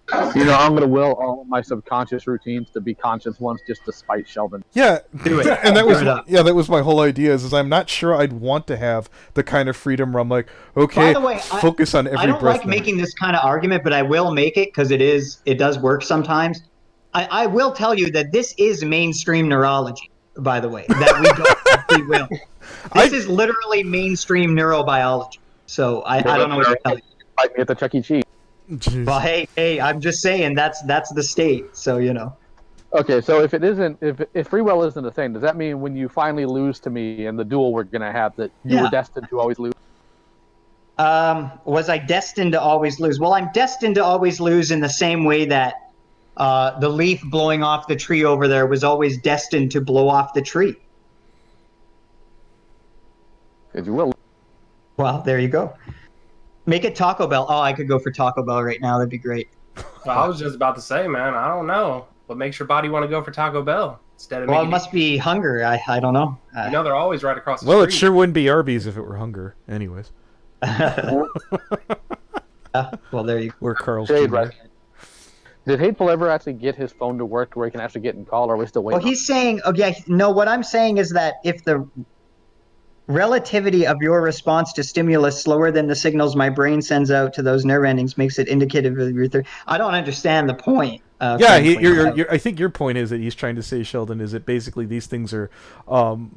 D: gonna will all my subconscious routines to be conscious ones just to spite Sheldon.
A: Yeah,
C: do it.
A: And that was my whole idea. Is I'm not sure I'd want to have the kind of freedom where I'm like, okay,
C: by the way,
A: focus on every.
C: I don't like making this kind of argument, but I will make it because it does work sometimes. I will tell you that this is mainstream neurology, by the way, that we don't have free will. This is literally mainstream neurobiology. So I don't know what to tell you.
D: Fight me at the Chuck E. Cheese.
A: Jeez.
C: Well, hey, I'm just saying that's the state. So
D: Okay, so if free will isn't a thing, does that mean when you finally lose to me in the duel we're gonna have that you were destined to always lose?
C: Was I destined to always lose? Well, I'm destined to always lose in the same way that the leaf blowing off the tree over there was always destined to blow off the tree.
D: Because you will.
C: Well, there you go. Make it Taco Bell. Oh, I could go for Taco Bell right now. That'd be great.
B: Well, I was just about to say, man, I don't know. What makes your body want to go for Taco Bell instead of?
C: Well, it must be hunger. I don't know.
B: They're always right across the
A: street. Well,
B: it
A: sure wouldn't be Arby's if it were hunger. Anyways.
C: Well, there you go.
A: We're Carl's
D: Jr. Did Hateful ever actually get his phone to work where he can actually get in call, or are we still waiting?
C: Well, he's saying, what I'm saying is that if the relativity of your response to stimulus slower than the signals my brain sends out to those nerve endings makes it indicative of your I don't understand the point.
A: I think your point is that he's trying to say, Sheldon, is that basically these things are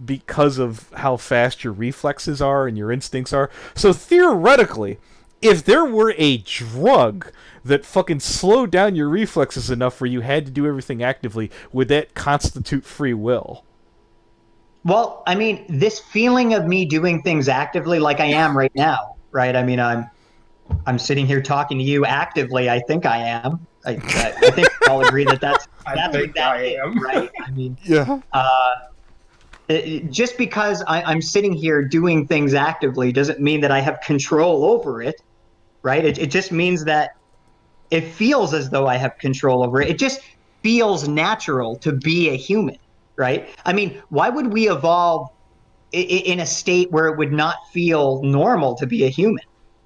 A: because of how fast your reflexes are and your instincts are. So theoretically, if there were a drug that fucking slowed down your reflexes enough where you had to do everything actively, would that constitute free will?
C: Well, I mean, this feeling of me doing things actively like I am right now, right? I mean, I'm sitting here talking to you actively. I think I am. I think we all agree that's exactly it, right? I mean,
A: yeah.
C: Just because I'm sitting here doing things actively doesn't mean that I have control over it, right? It just means that it feels as though I have control over it. It just feels natural to be a human, right? I mean, why would we evolve in a state where it would not feel normal to be a human,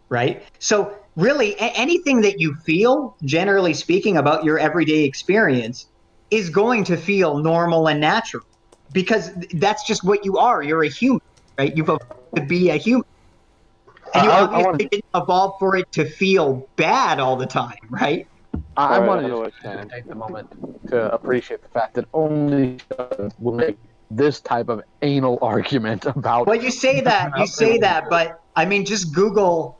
C: right? So really, anything that you feel, generally speaking, about your everyday experience is going to feel normal and natural, because that's just what you are. You're a human, right? You've evolved to be a human. And you obviously didn't evolve for it to feel bad all the time, right?
D: I wanted to take the moment to appreciate the fact that only Sheldon will make this type of anal argument about.
C: Well, you say that, but I mean, just Google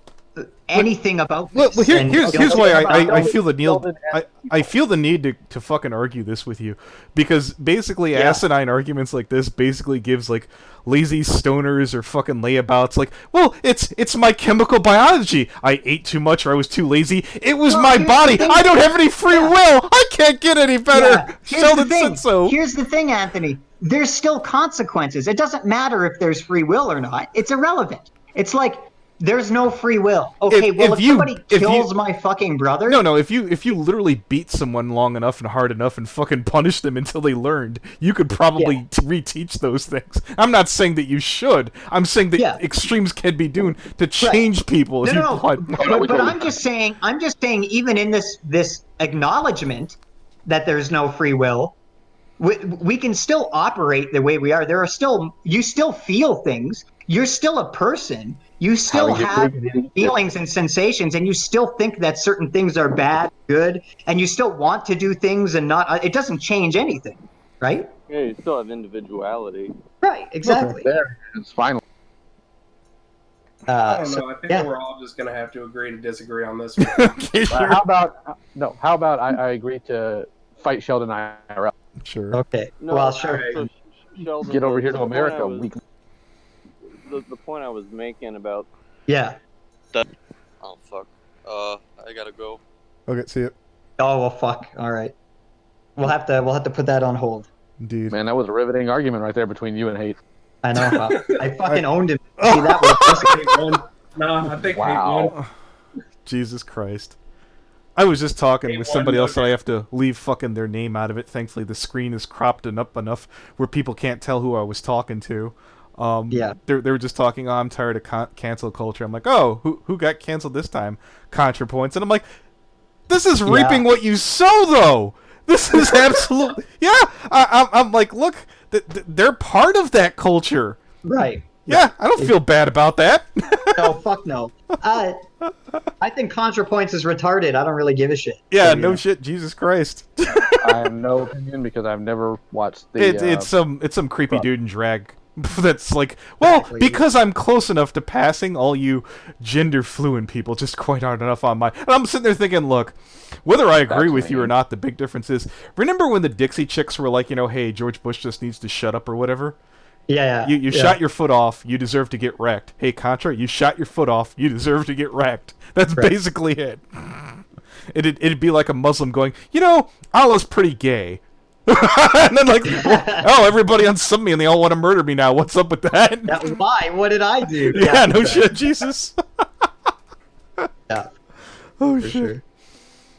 C: anything about
A: Well,
C: this.
A: here's why I feel the
D: Sheldon
A: need I feel the need to fucking argue this with you, because basically asinine arguments like this basically gives like lazy stoners or fucking layabouts like, well, it's my chemical biology. I ate too much or I was too lazy. It was my body. I don't have any free will. I can't get any better. Sheldon said so.
C: Here's the thing, Anthony. There's still consequences. It doesn't matter if there's free will or not. It's irrelevant. It's like there's no free will. Okay, if somebody kills my fucking brother...
A: No, if you literally beat someone long enough and hard enough and fucking punish them until they learned, you could probably reteach those things. I'm not saying that you should. I'm saying that extremes can be done to change people.
C: But I'm just saying even in this acknowledgement that there's no free will, we can still operate the way we are. You still feel things. You're still a person. You still have feelings and sensations, and you still think that certain things are bad, good, and you still want to do things and not. It doesn't change anything, right?
E: Yeah, you still have individuality.
C: Right, exactly.
D: There, it's final.
B: I don't know. I think we're all just going to have to agree to disagree on this one.
A: Okay, sure.
D: How about I agree to fight Sheldon IRL?
A: Sure.
C: Okay.
E: No,
C: well, sure.
E: So Sheldon,
D: Get over here to America.
E: The point I was making about
C: Yeah.
E: oh fuck, I gotta go.
A: Okay, see it.
C: Oh well, fuck. All right. We'll have to put that on hold.
A: Indeed.
D: Man, that was a riveting argument right there between you and Hate.
C: I know. I fucking owned him. See, that was
B: No, I think
D: Wow.
A: Jesus Christ. I was just talking with somebody else that I have to leave fucking their name out of it. Thankfully, the screen is cropped up enough where people can't tell who I was talking to. They were just talking, oh, I'm tired of cancel culture. I'm like, oh, who got canceled this time? ContraPoints. And I'm like, this is reaping what you sow, though. This is absolutely... Yeah, I'm like, look, they're part of that culture.
C: Right.
A: Yeah, I don't feel bad about that.
C: No, fuck no. I think ContraPoints is retarded. I don't really give a shit.
A: Yeah, no shit. Jesus Christ.
D: I have no opinion because I've never watched the...
A: It's some creepy dude in drag that's like, well, because I'm close enough to passing all you gender fluid people just quite hard enough on my... And I'm sitting there thinking, look, whether I agree with you or not, the big difference is, remember when the Dixie Chicks were like, hey, George Bush just needs to shut up or whatever?
C: Yeah.
A: You shot your foot off, you deserve to get wrecked. Hey, Contra, you shot your foot off, you deserve to get wrecked. That's basically it. It'd be like a Muslim going, Allah's pretty gay. And then like, oh, everybody unsub me and they all want to murder me now. What's up with that?
C: Why? What did I do?
A: Yeah, no shit, Jesus.
C: Yeah.
A: Oh,
C: For
A: shit.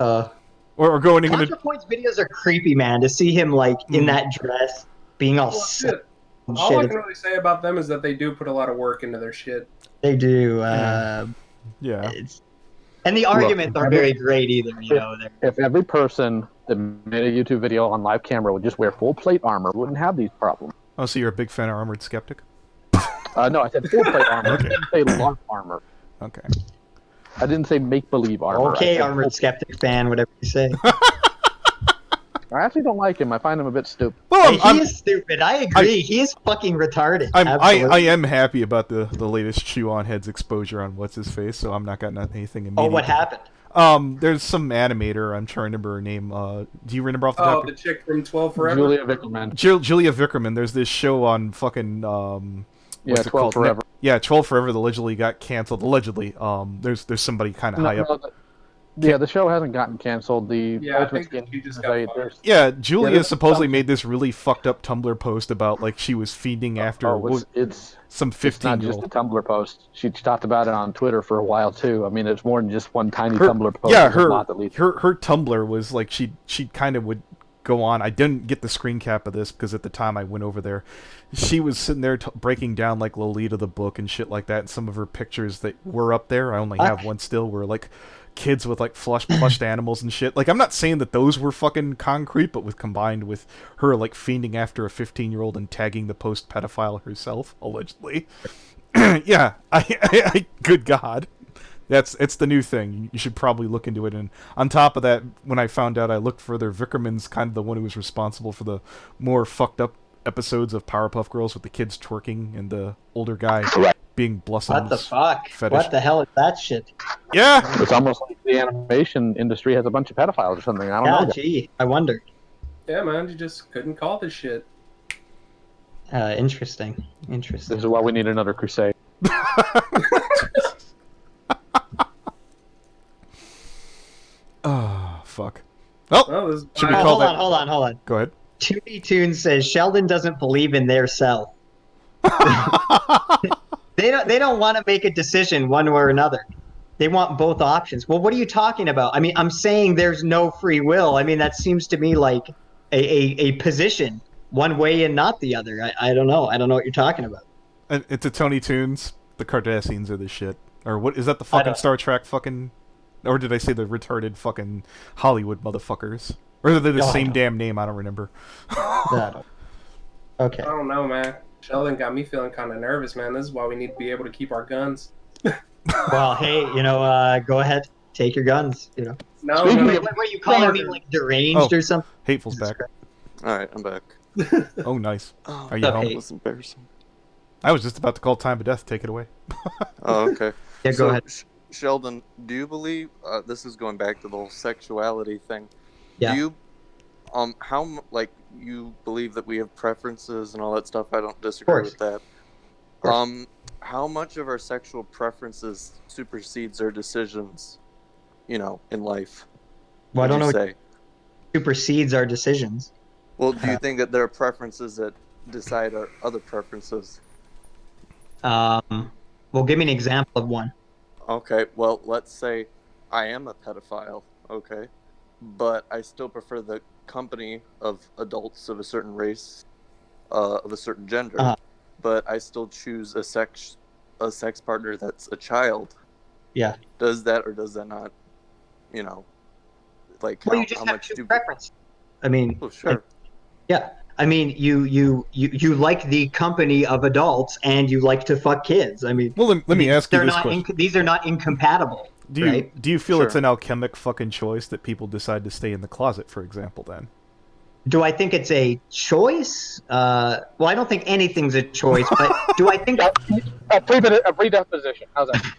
C: Sure.
A: Or going into...
C: ContraPoints videos are creepy, man. To see him like in that dress, being all sick.
B: All I can really say about them is that they do put a lot of work into their shit.
C: They do.
A: Yeah.
C: And the arguments aren't very great either,
D: If every person that made a YouTube video on live camera would just wear full plate armor, we wouldn't have these problems.
A: Oh, so you're a big fan of Armored Skeptic?
D: No, I said full plate armor. I didn't say LARP armor.
A: Okay.
D: I didn't say make-believe armor.
C: Okay, Armored Skeptic fan, whatever you say.
D: I actually don't like him. I find him a bit stupid.
C: Well, he is stupid. I agree. He is fucking retarded.
A: I am happy about the latest Chew on Head's exposure on what's his face, so I'm not getting anything immediate.
C: Oh, what happened?
A: There's some animator. I'm trying to remember her name. Do you remember off the top?
B: Oh, the chick from 12 Forever.
D: Julia Vickerman.
A: Julia Vickerman. There's this show on fucking
D: 12 Forever.
A: Yeah, 12 Forever. That allegedly got canceled. Allegedly. There's somebody kind of high up.
D: Yeah, the show hasn't gotten canceled.
B: I think she just got fired.
A: Yeah, Julia supposedly made this really fucked up Tumblr post about like she was feeding after some 15-year-old.
D: It's not just a Tumblr post. She talked about it on Twitter for a while too. I mean, it's more than just one tiny Tumblr post.
A: Yeah, her Tumblr was like she kind of would go on. I didn't get the screen cap of this because at the time I went over there, she was sitting there breaking down like Lolita the book and shit like that. And some of her pictures that were up there, I only have one still, were like kids with like plushed animals and shit. Like, I'm not saying that those were fucking concrete, but combined with her like fiending after a 15-year-old and tagging the post pedophile herself, allegedly. Yeah, I good God. It's the new thing. You should probably look into it. And on top of that, when I found out, I looked further. Vickerman's kind of the one who was responsible for the more fucked up episodes of Powerpuff Girls with the kids twerking and the older guy being Blossom's
C: What the fuck?
A: fetish.
C: What the hell is that shit?
A: Yeah.
D: It's almost like the animation industry has a bunch of pedophiles or something. I don't know.
C: Gee, I wonder.
B: Yeah, man, you just couldn't call this shit.
C: Interesting.
D: This is why we need another crusade.
A: Oh, fuck. Oh,
B: Well, this
A: should we call that?
C: Hold on.
A: Go ahead.
C: 2D Tune says Sheldon doesn't believe in their self. They don't want to make a decision one way or another. They want both options. Well, what are you talking about? I mean, I'm saying there's no free will. I mean, that seems to me like a position, one way and not the other. I don't know. I don't know what you're talking about.
A: And to Tony Toons, the Cardassians are the shit. Or what is that? The fucking Star Trek fucking, or did I say the retarded fucking Hollywood motherfuckers? Or are they the same damn name? I don't remember.
C: Okay.
B: I don't know, man. Sheldon got me feeling kind of nervous, man. This is why we need to be able to keep our guns.
C: Well, hey, go ahead, take your guns.
B: No,
C: What are you calling me, like deranged or something?
A: Hateful's back.
E: All right, I'm back.
A: Oh, nice.
E: Oh,
A: Are you home?
E: that was embarrassing.
A: I was just about to call time of death. Take it away.
E: Oh, okay.
C: Yeah, go ahead.
E: Sheldon, do you believe this is going back to the whole sexuality thing?
C: Yeah.
E: Do you you believe that we have preferences and all that stuff? I don't disagree with that. How much of our sexual preferences supersedes our decisions, in life?
C: Well, I don't know.
E: Say?
C: Supersedes our decisions.
E: Well, do you think that there are preferences that decide our other preferences?
C: Well, give me an example of one.
E: Okay, well, let's say I am a pedophile, okay? But I still prefer the company of adults of a certain race, of a certain gender. But I still choose a sex partner that's a child.
C: Yeah.
E: Does that or does that not,
C: Well, you just have two preferences. I mean,
E: oh, sure.
C: Yeah. I mean, you like the company of adults and you like to fuck kids. I mean,
A: well, let me ask you this question.
C: These are not incompatible.
A: Do you feel it's an alchemic fucking choice that people decide to stay in the closet, for example, then?
C: Do I think it's a choice? Well, I don't think anything's a choice, but do I think
D: a predisposition? How's that?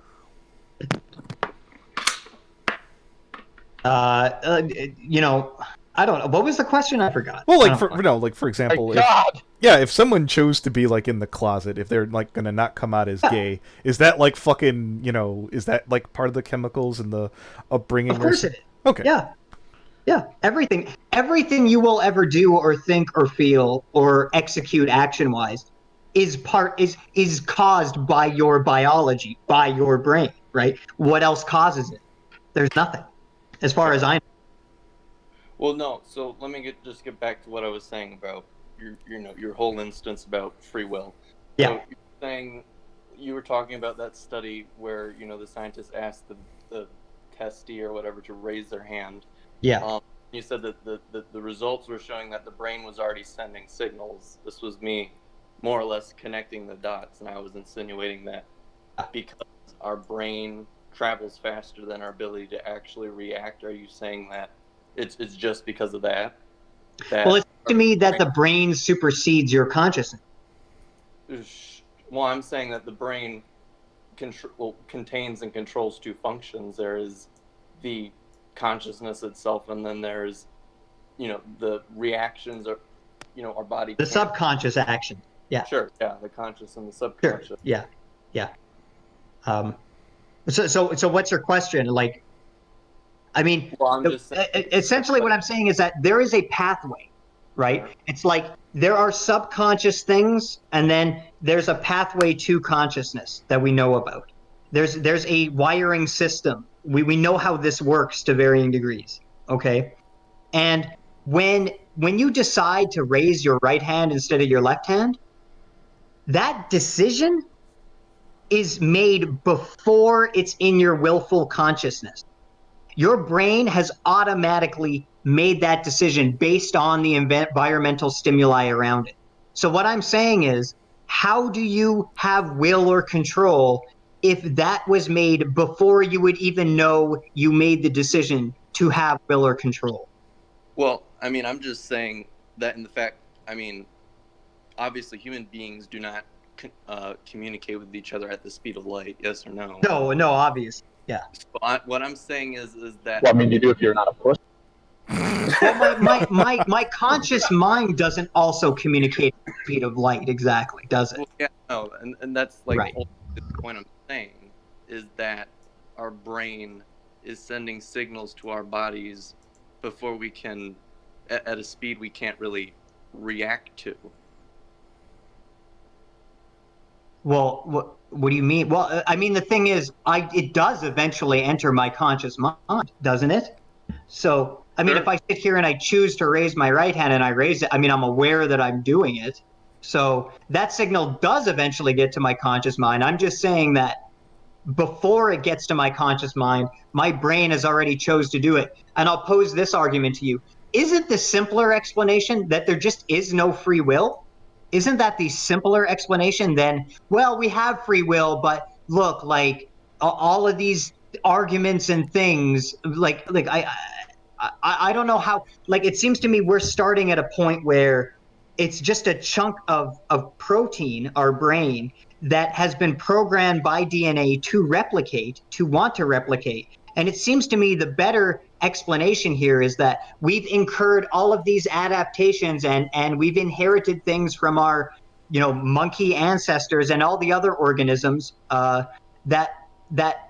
C: I don't know. What was the question? I forgot.
A: Well, for example, if someone chose to be like in the closet, if they're like gonna not come out as gay, is that like fucking, is that like part of the chemicals and the upbringing?
C: Of course it is.
A: Okay.
C: Yeah. Everything you will ever do or think or feel or execute action-wise is caused by your biology, by your brain, right? What else causes it? There's nothing, as far as I know.
E: Well, no. So let me just get back to what I was saying about your whole instance about free will.
C: Yeah.
E: So you're saying you were talking about that study where the scientists asked the testee or whatever to raise their hand.
C: Yeah.
E: You said that the results were showing that the brain was already sending signals. This was me more or less connecting the dots, and I was insinuating that because our brain travels faster than our ability to actually react. Are you saying that it's just because of that?
C: Well, it's to me that the brain supersedes your consciousness.
E: Well, I'm saying that the brain contains and controls two functions. There is the consciousness itself, and then there's the reactions or our body.
C: The subconscious action. Yeah.
E: Sure. Yeah, the conscious and the subconscious.
C: Sure. Yeah. So what's your question? Like, I mean, essentially what I'm saying is that there is a pathway, right? Sure. It's like there are subconscious things, and then there's a pathway to consciousness that we know about. There's a wiring system. We know how this works to varying degrees, okay? And when you decide to raise your right hand instead of your left hand, that decision is made before it's in your willful consciousness. Your brain has automatically made that decision based on the environmental stimuli around it. So what I'm saying is, how do you have will or control if that was made before you would even know you made the decision to have will or control?
E: Well, I mean, I'm just saying that in the fact, I mean, obviously human beings do not communicate with each other at the speed of light. Yes or no?
C: No, obvious. Yeah.
E: So what I'm saying is that.
D: Well, I mean, you do if you're not a puss.
C: Well, my conscious mind doesn't also communicate at the speed of light, exactly, does it?
E: Well, yeah, no, and that's like
C: Right.
E: the point I'm saying is that our brain is sending signals to our bodies before we can, at a speed we can't really react to.
C: Well, what do you mean? Well, I mean, the thing is, it does eventually enter my conscious mind, doesn't it? So, I mean,
E: Sure.
C: if I sit here and I choose to raise my right hand and I raise it, I mean, I'm aware that I'm doing it. So that signal does eventually get to my conscious mind. I'm just saying that before it gets to my conscious mind, my brain has already chose to do it. And I'll pose this argument to you. Isn't the simpler explanation that there just is no free will? Isn't that the simpler explanation than, well, we have free will, but look, like all of these arguments and things, like I don't know how, like, it seems to me we're starting at a point where it's just a chunk of protein, our brain, that has been programmed by DNA to replicate, to want to replicate. And it seems to me the better explanation here is that we've incurred all of these adaptations and we've inherited things from our, monkey ancestors and all the other organisms that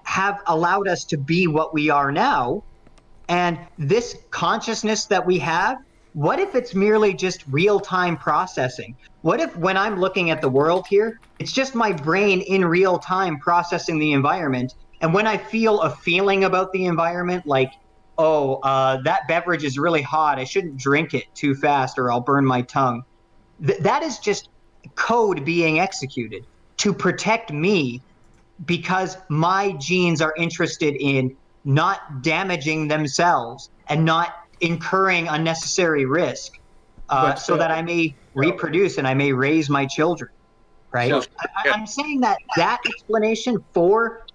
C: have allowed us to be what we are now. And this consciousness that we have, what if it's merely just real-time processing? What if when I'm looking at the world here, it's just my brain in real time processing the environment, and when I feel a feeling about the environment, like, oh, that beverage is really hot, I shouldn't drink it too fast or I'll burn my tongue. That is just code being executed to protect me because my genes are interested in not damaging themselves and not incurring unnecessary risk, so that I may reproduce and I may raise my children. Right?
B: Sheldon.
C: I'm saying that explanation for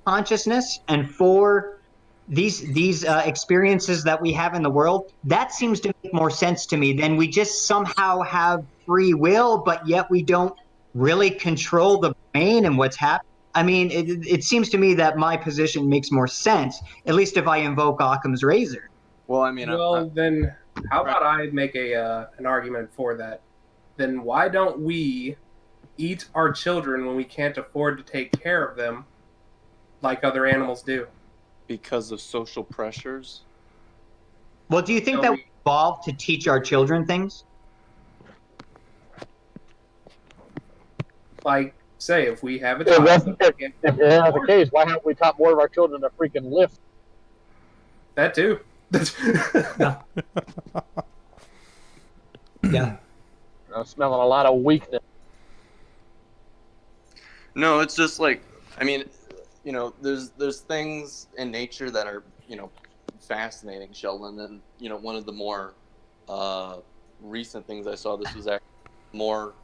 C: consciousness and for these experiences that we have in the world, that seems to make more sense to me than we just somehow have free will, but yet we don't really control the brain and what's happening. I mean, it seems to me that my position makes more sense, at least if I invoke Occam's razor.
E: Well, I mean,
B: Well, then how about I make an argument for that? Then why don't we eat our children when we can't afford to take care of them like other animals do?
E: because of social pressures.
C: Well, do you think
B: So
C: that we evolved to teach our children things?
B: like, say, if we have a
D: If that's
B: child,
D: if the case, why haven't we taught more of our children to freaking lift?
B: that too.
C: Yeah.
D: I'm smelling a lot of weakness.
E: No, it's just like, I mean, there's things in nature that are, fascinating, Sheldon, and one of the more recent things I saw, this was actually more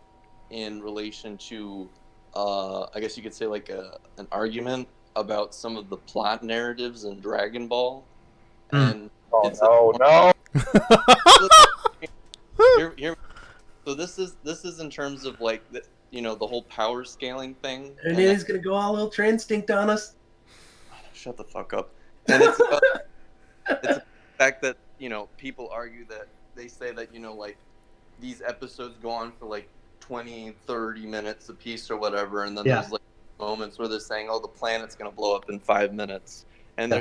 E: in relation to, I guess you could say, like an argument about some of the plot narratives in Dragon Ball, and it's
D: no.
E: here. So this is in terms of like the whole power scaling thing.
B: And then he's gonna go all Ultra Instinct on us.
E: Shut the fuck up. And it's about, it's the fact that people argue that they say that like these episodes go on for like 20-30 minutes a piece or whatever, and then there's like moments where they're saying, oh, the planet's gonna blow up in 5 minutes, and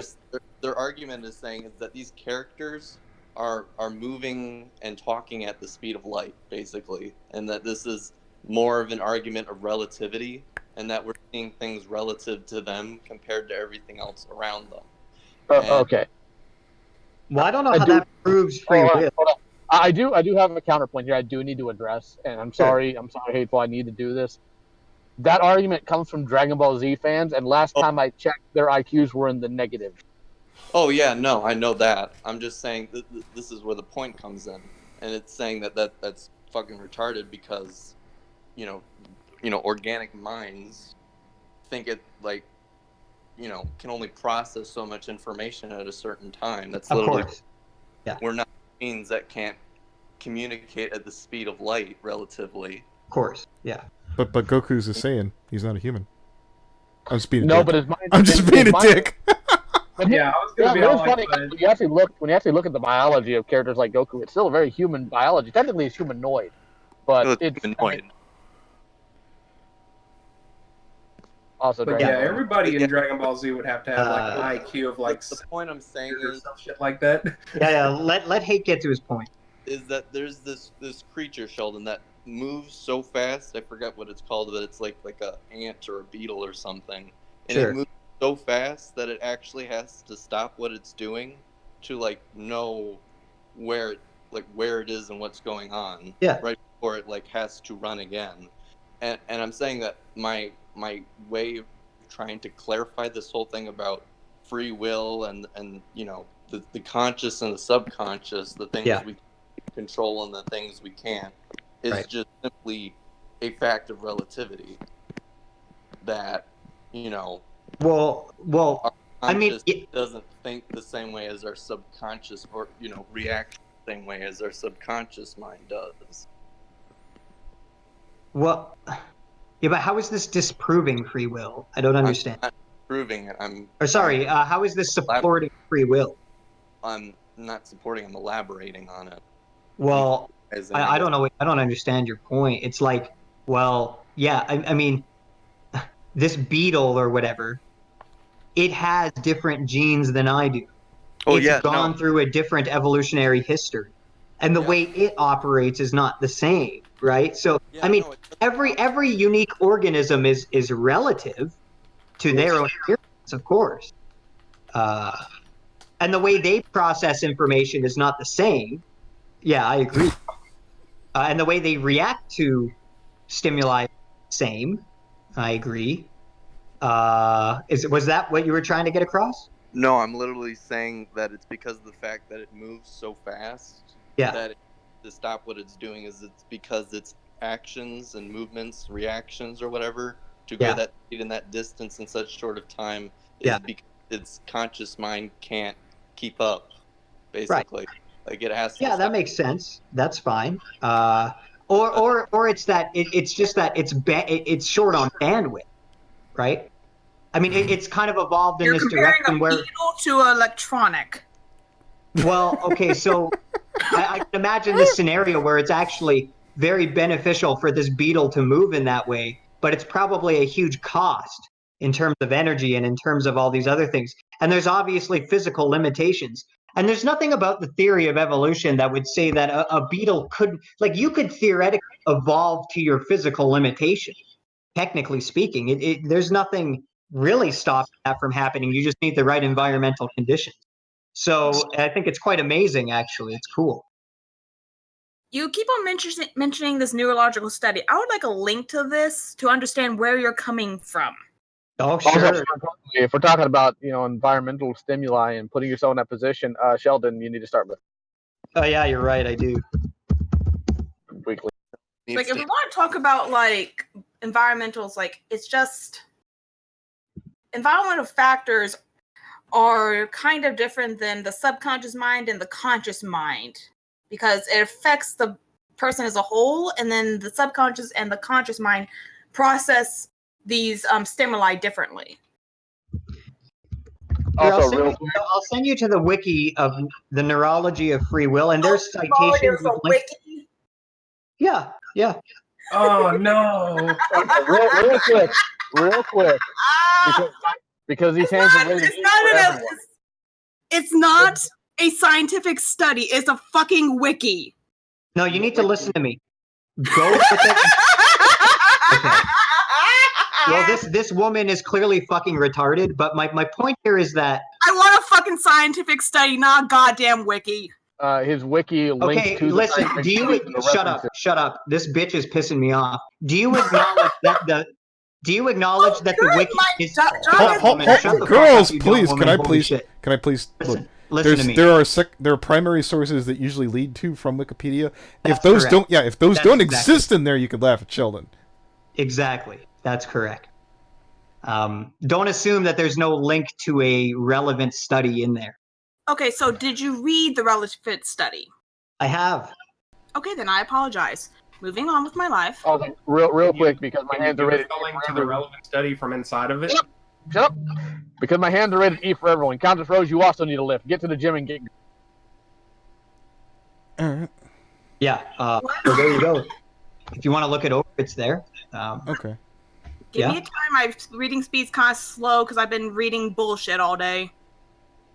E: their argument is saying is that these characters are moving and talking at the speed of light, basically, and that this is more of an argument of relativity, and that we're seeing things relative to them compared to everything else around them.
D: Okay.
C: Well, I don't know how that proves free will.
D: Hold on. I do have a counterpoint here. I do need to address, and I'm sorry, Hateful. I need to do this. That argument comes from Dragon Ball Z fans, and last time I checked, their IQs were in the negative.
E: Oh yeah, no, I know that. I'm just saying this is where the point comes in, and it's saying that's fucking retarded because, organic minds think it like, can only process so much information at a certain time. That's
C: Of
E: literally,
C: course. Yeah.
E: we're not machines that can't communicate at the speed of light, relatively.
C: Of course, yeah.
A: But Goku's a Saiyan. He's not a human. I'm just being a
D: No,
A: dick.
D: but his mind.
A: I'm just being a dick.
D: But
B: Yeah, I was gonna be
D: but
B: all
D: it's funny
B: like,
D: when you actually look at the biology of characters like Goku. It's still a very human biology. Technically, it's humanoid, but
E: Well,
D: it's
E: humanoid.
D: also
B: but
D: Dragon
B: yeah,
D: Ball.
B: everybody in Dragon Ball Z would have to have like an IQ of like
E: the point I'm saying
B: or
E: is
B: some shit like that.
C: Yeah. Let Hate get to his point.
E: that there's this creature, Sheldon, that moves so fast. I forget what it's called, but it's like a ant or a beetle or something, and
C: Sure.
E: it moves so fast that it actually has to stop what it's doing to like know where it is and what's going on.
C: Yeah.
E: Right before it like has to run again, and I'm saying that my way of trying to clarify this whole thing about free will and you know the conscious and the subconscious, the things we control and the things we can't, is just simply a fact of relativity. That, you know,
C: Well,
E: our
C: I mean,
E: conscious doesn't think the same way as our subconscious, or you know, react the same way as our subconscious mind does.
C: well, yeah, but how is this disproving free will? I don't understand.
E: I'm not proving it.
C: How is this supporting free will?
E: I'm not supporting. I'm elaborating on it.
C: Well, I don't know. I don't understand your point. It's like, well, yeah, I mean, this beetle or whatever, it has different genes than I do. It's gone through a different evolutionary history, and the way it operates is not the same, right? So, I mean, every unique organism is relative to their own experience, of course, and the way they process information is not the same. Yeah, I agree. And the way they react to stimuli is the same. I agree. Was that what you were trying to get across?
E: No, I'm literally saying that it's because of the fact that it moves so fast.
C: Yeah.
E: That to stop what it's doing is it's because its actions and movements, reactions or whatever, to go that speed and that distance in such short of time is because its conscious mind can't keep up. Basically, like it has to.
C: Yeah, that makes sense. That's fine. Or it's that it's just that it's short on bandwidth, right? I mean, it's kind of evolved in this direction where.
F: You're comparing a beetle to electronic.
C: Well, okay, so I can imagine this scenario where it's actually very beneficial for this beetle to move in that way, but it's probably a huge cost in terms of energy and in terms of all these other things. And there's obviously physical limitations. And there's nothing about the theory of evolution that would say that a beetle could, like, you could theoretically evolve to your physical limitation, technically speaking. There's nothing really stopping that from happening. You just need the right environmental conditions. So I think it's quite amazing, actually. It's cool.
F: You keep on mentioning this neurological study. I would like a link to this to understand where you're coming from.
C: Oh, sure.
D: Also, if we're talking about, you know, environmental stimuli and putting yourself in that position, Sheldon, you need to start with.
C: Oh, yeah, you're right. I do.
D: Weekly.
F: Like, if we want to talk about, like, environmentals, like, it's just... environmental factors are kind of different than the subconscious mind and the conscious mind, because it affects the person as a whole, and then the subconscious and the conscious mind process these stimuli differently.
D: Also,
C: I'll send you to the wiki of the Neurology of Free Will, and there's citations.
F: Wiki?
C: Yeah.
B: Oh no!
D: real quick, because these hands are ready.
F: It's not a scientific study. It's a fucking wiki.
C: No, you need to listen to me. Go with it. Okay. Well, this woman is clearly fucking retarded, but my point here is that
F: I want a fucking scientific study, not a goddamn wiki.
D: His wiki links to
C: listen,
D: the
C: do you shut up. This bitch is pissing me off. Do you acknowledge that the wiki is
A: girls, please, can I please look?
C: Listen to me.
A: There are primary sources that usually lead to from Wikipedia. If those don't exist in there, you could laugh at Sheldon.
C: Exactly. That's correct. Don't assume that there's no link to a relevant study in there.
F: Okay, so did you read the relevant study?
C: I have.
F: Okay, then I apologize. Moving on with my life.
D: Oh, real quick, because my
B: Can you
D: hands are
B: give us
D: rated
B: the
D: E
B: link
D: for
B: to the
D: everyone.
B: relevant study from inside of it?
D: Yep. Shut up. Because my hands are rated E for everyone. Countess Rose, you also need a lift. Get to the gym and get.
A: All right.
C: Yeah. So there you go. If you want to look it over, it's there.
A: Okay.
F: Give me
C: Yeah.
F: a time. My reading speed's kind of slow because I've been reading bullshit all day.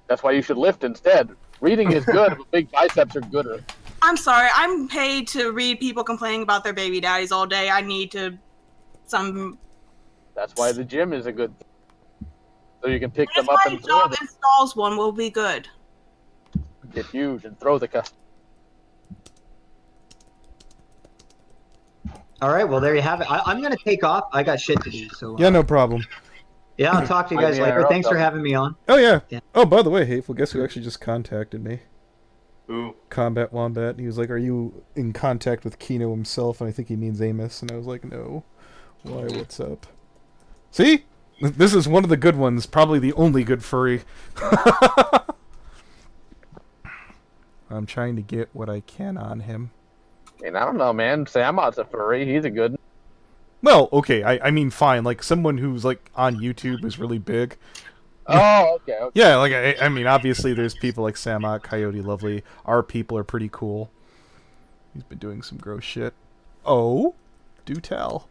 D: That's why you should lift instead. Reading is good, but big biceps are gooder.
F: I'm sorry. I'm paid to read people complaining about their baby daddies all day. I need to some.
D: That's why the gym is a good thing. So you can pick
F: If
D: them up
F: my
D: and throw
F: job
D: them.
F: installs one, will be good.
D: Get huge and throw the cuss.
C: All right. Well, there you have it. I'm going to take off. I got shit to do. So
A: Yeah, no problem.
C: yeah, I'll talk to you guys
D: Yeah,
C: later.
D: I'll
C: Thanks for
D: tell you.
C: having me on.
A: Oh yeah.
C: Yeah.
A: Oh, by the way, Hateful, guess who actually just contacted me?
E: Ooh.
A: Combat Wombat. He was like, "Are you in contact with Kino himself?" And I think he means Amos. And I was like, "No." Why? What's up? See, this is one of the good ones. Probably the only good furry. I'm trying to get what I can on him.
D: And I don't know, man. Samot's a furry. He's a good.
A: Well, okay. I mean, fine. Like someone who's like on YouTube is really big.
D: Oh, okay.
A: Yeah, like I mean, obviously there's people like Samot, Coyote Lovely. Our people are pretty cool. He's been doing some gross shit. Oh, do tell.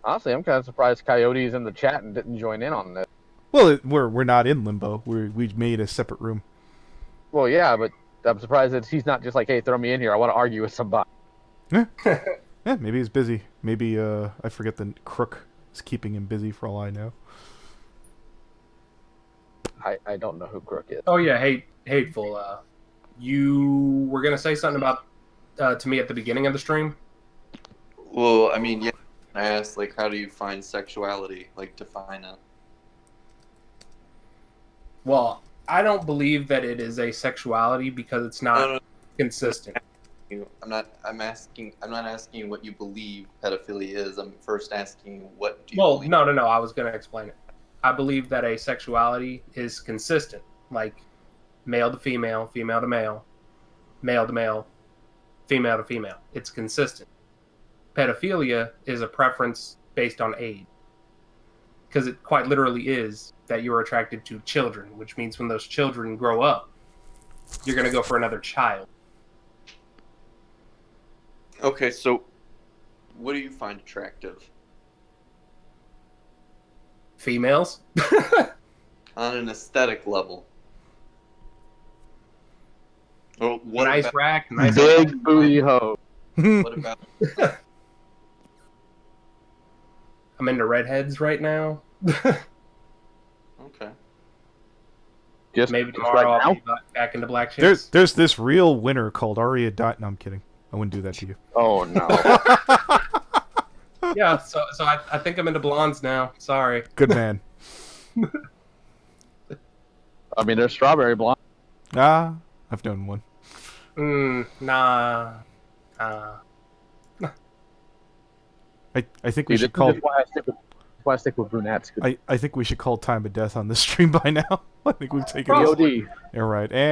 D: Honestly, I'm kind of surprised Coyote's in the chat and didn't join in on this.
A: Well, we're not in limbo. We made a separate room.
D: Well, yeah, but I'm surprised that he's not just like, hey, throw me in here. I want to argue with somebody.
A: Yeah, maybe he's busy. Maybe I forget the crook is keeping him busy for all I know.
D: I don't know who Crook is.
B: Oh yeah, hateful. You were gonna say something about to me at the beginning of the stream.
E: Well, I mean, yeah. I asked, like, how do you find sexuality? Like, define it.
B: Well, I don't believe that it is a sexuality because it's not
E: No.
B: consistent.
E: I'm not asking what you believe pedophilia is. I'm first asking what do you
B: Well,
E: believe?
B: no. I was gonna explain it. I believe that a sexuality is consistent, like male to female, female to male, male to male, female to female. It's consistent. Pedophilia is a preference based on age. Because it quite literally is that you're attracted to children, which means when those children grow up, you're going to go for another child.
E: Okay, so what do you find attractive?
B: Females?
E: On an aesthetic level. Well, what
B: Nice
E: about,
B: rack, nice
D: Big booty hoe.
E: what about
B: I'm into redheads right now.
E: okay.
B: Maybe
D: Just
B: tomorrow
D: right
B: I'll
D: now?
B: be back into black chicks.
A: There's this real winner called Aria. No, I'm kidding. I wouldn't do that to you.
D: Oh no.
B: Yeah, so I think I'm into blondes now. Sorry.
A: Good man.
D: I mean, there's strawberry blonde.
A: Ah, I've known one.
B: Nah.
A: I think we
D: See,
A: should
D: this
A: call.
D: is just why I stick with brunettes.
A: I think we should call time of death on this stream by now. I think we've taken.
B: Probably.
D: POD.
A: All right, and.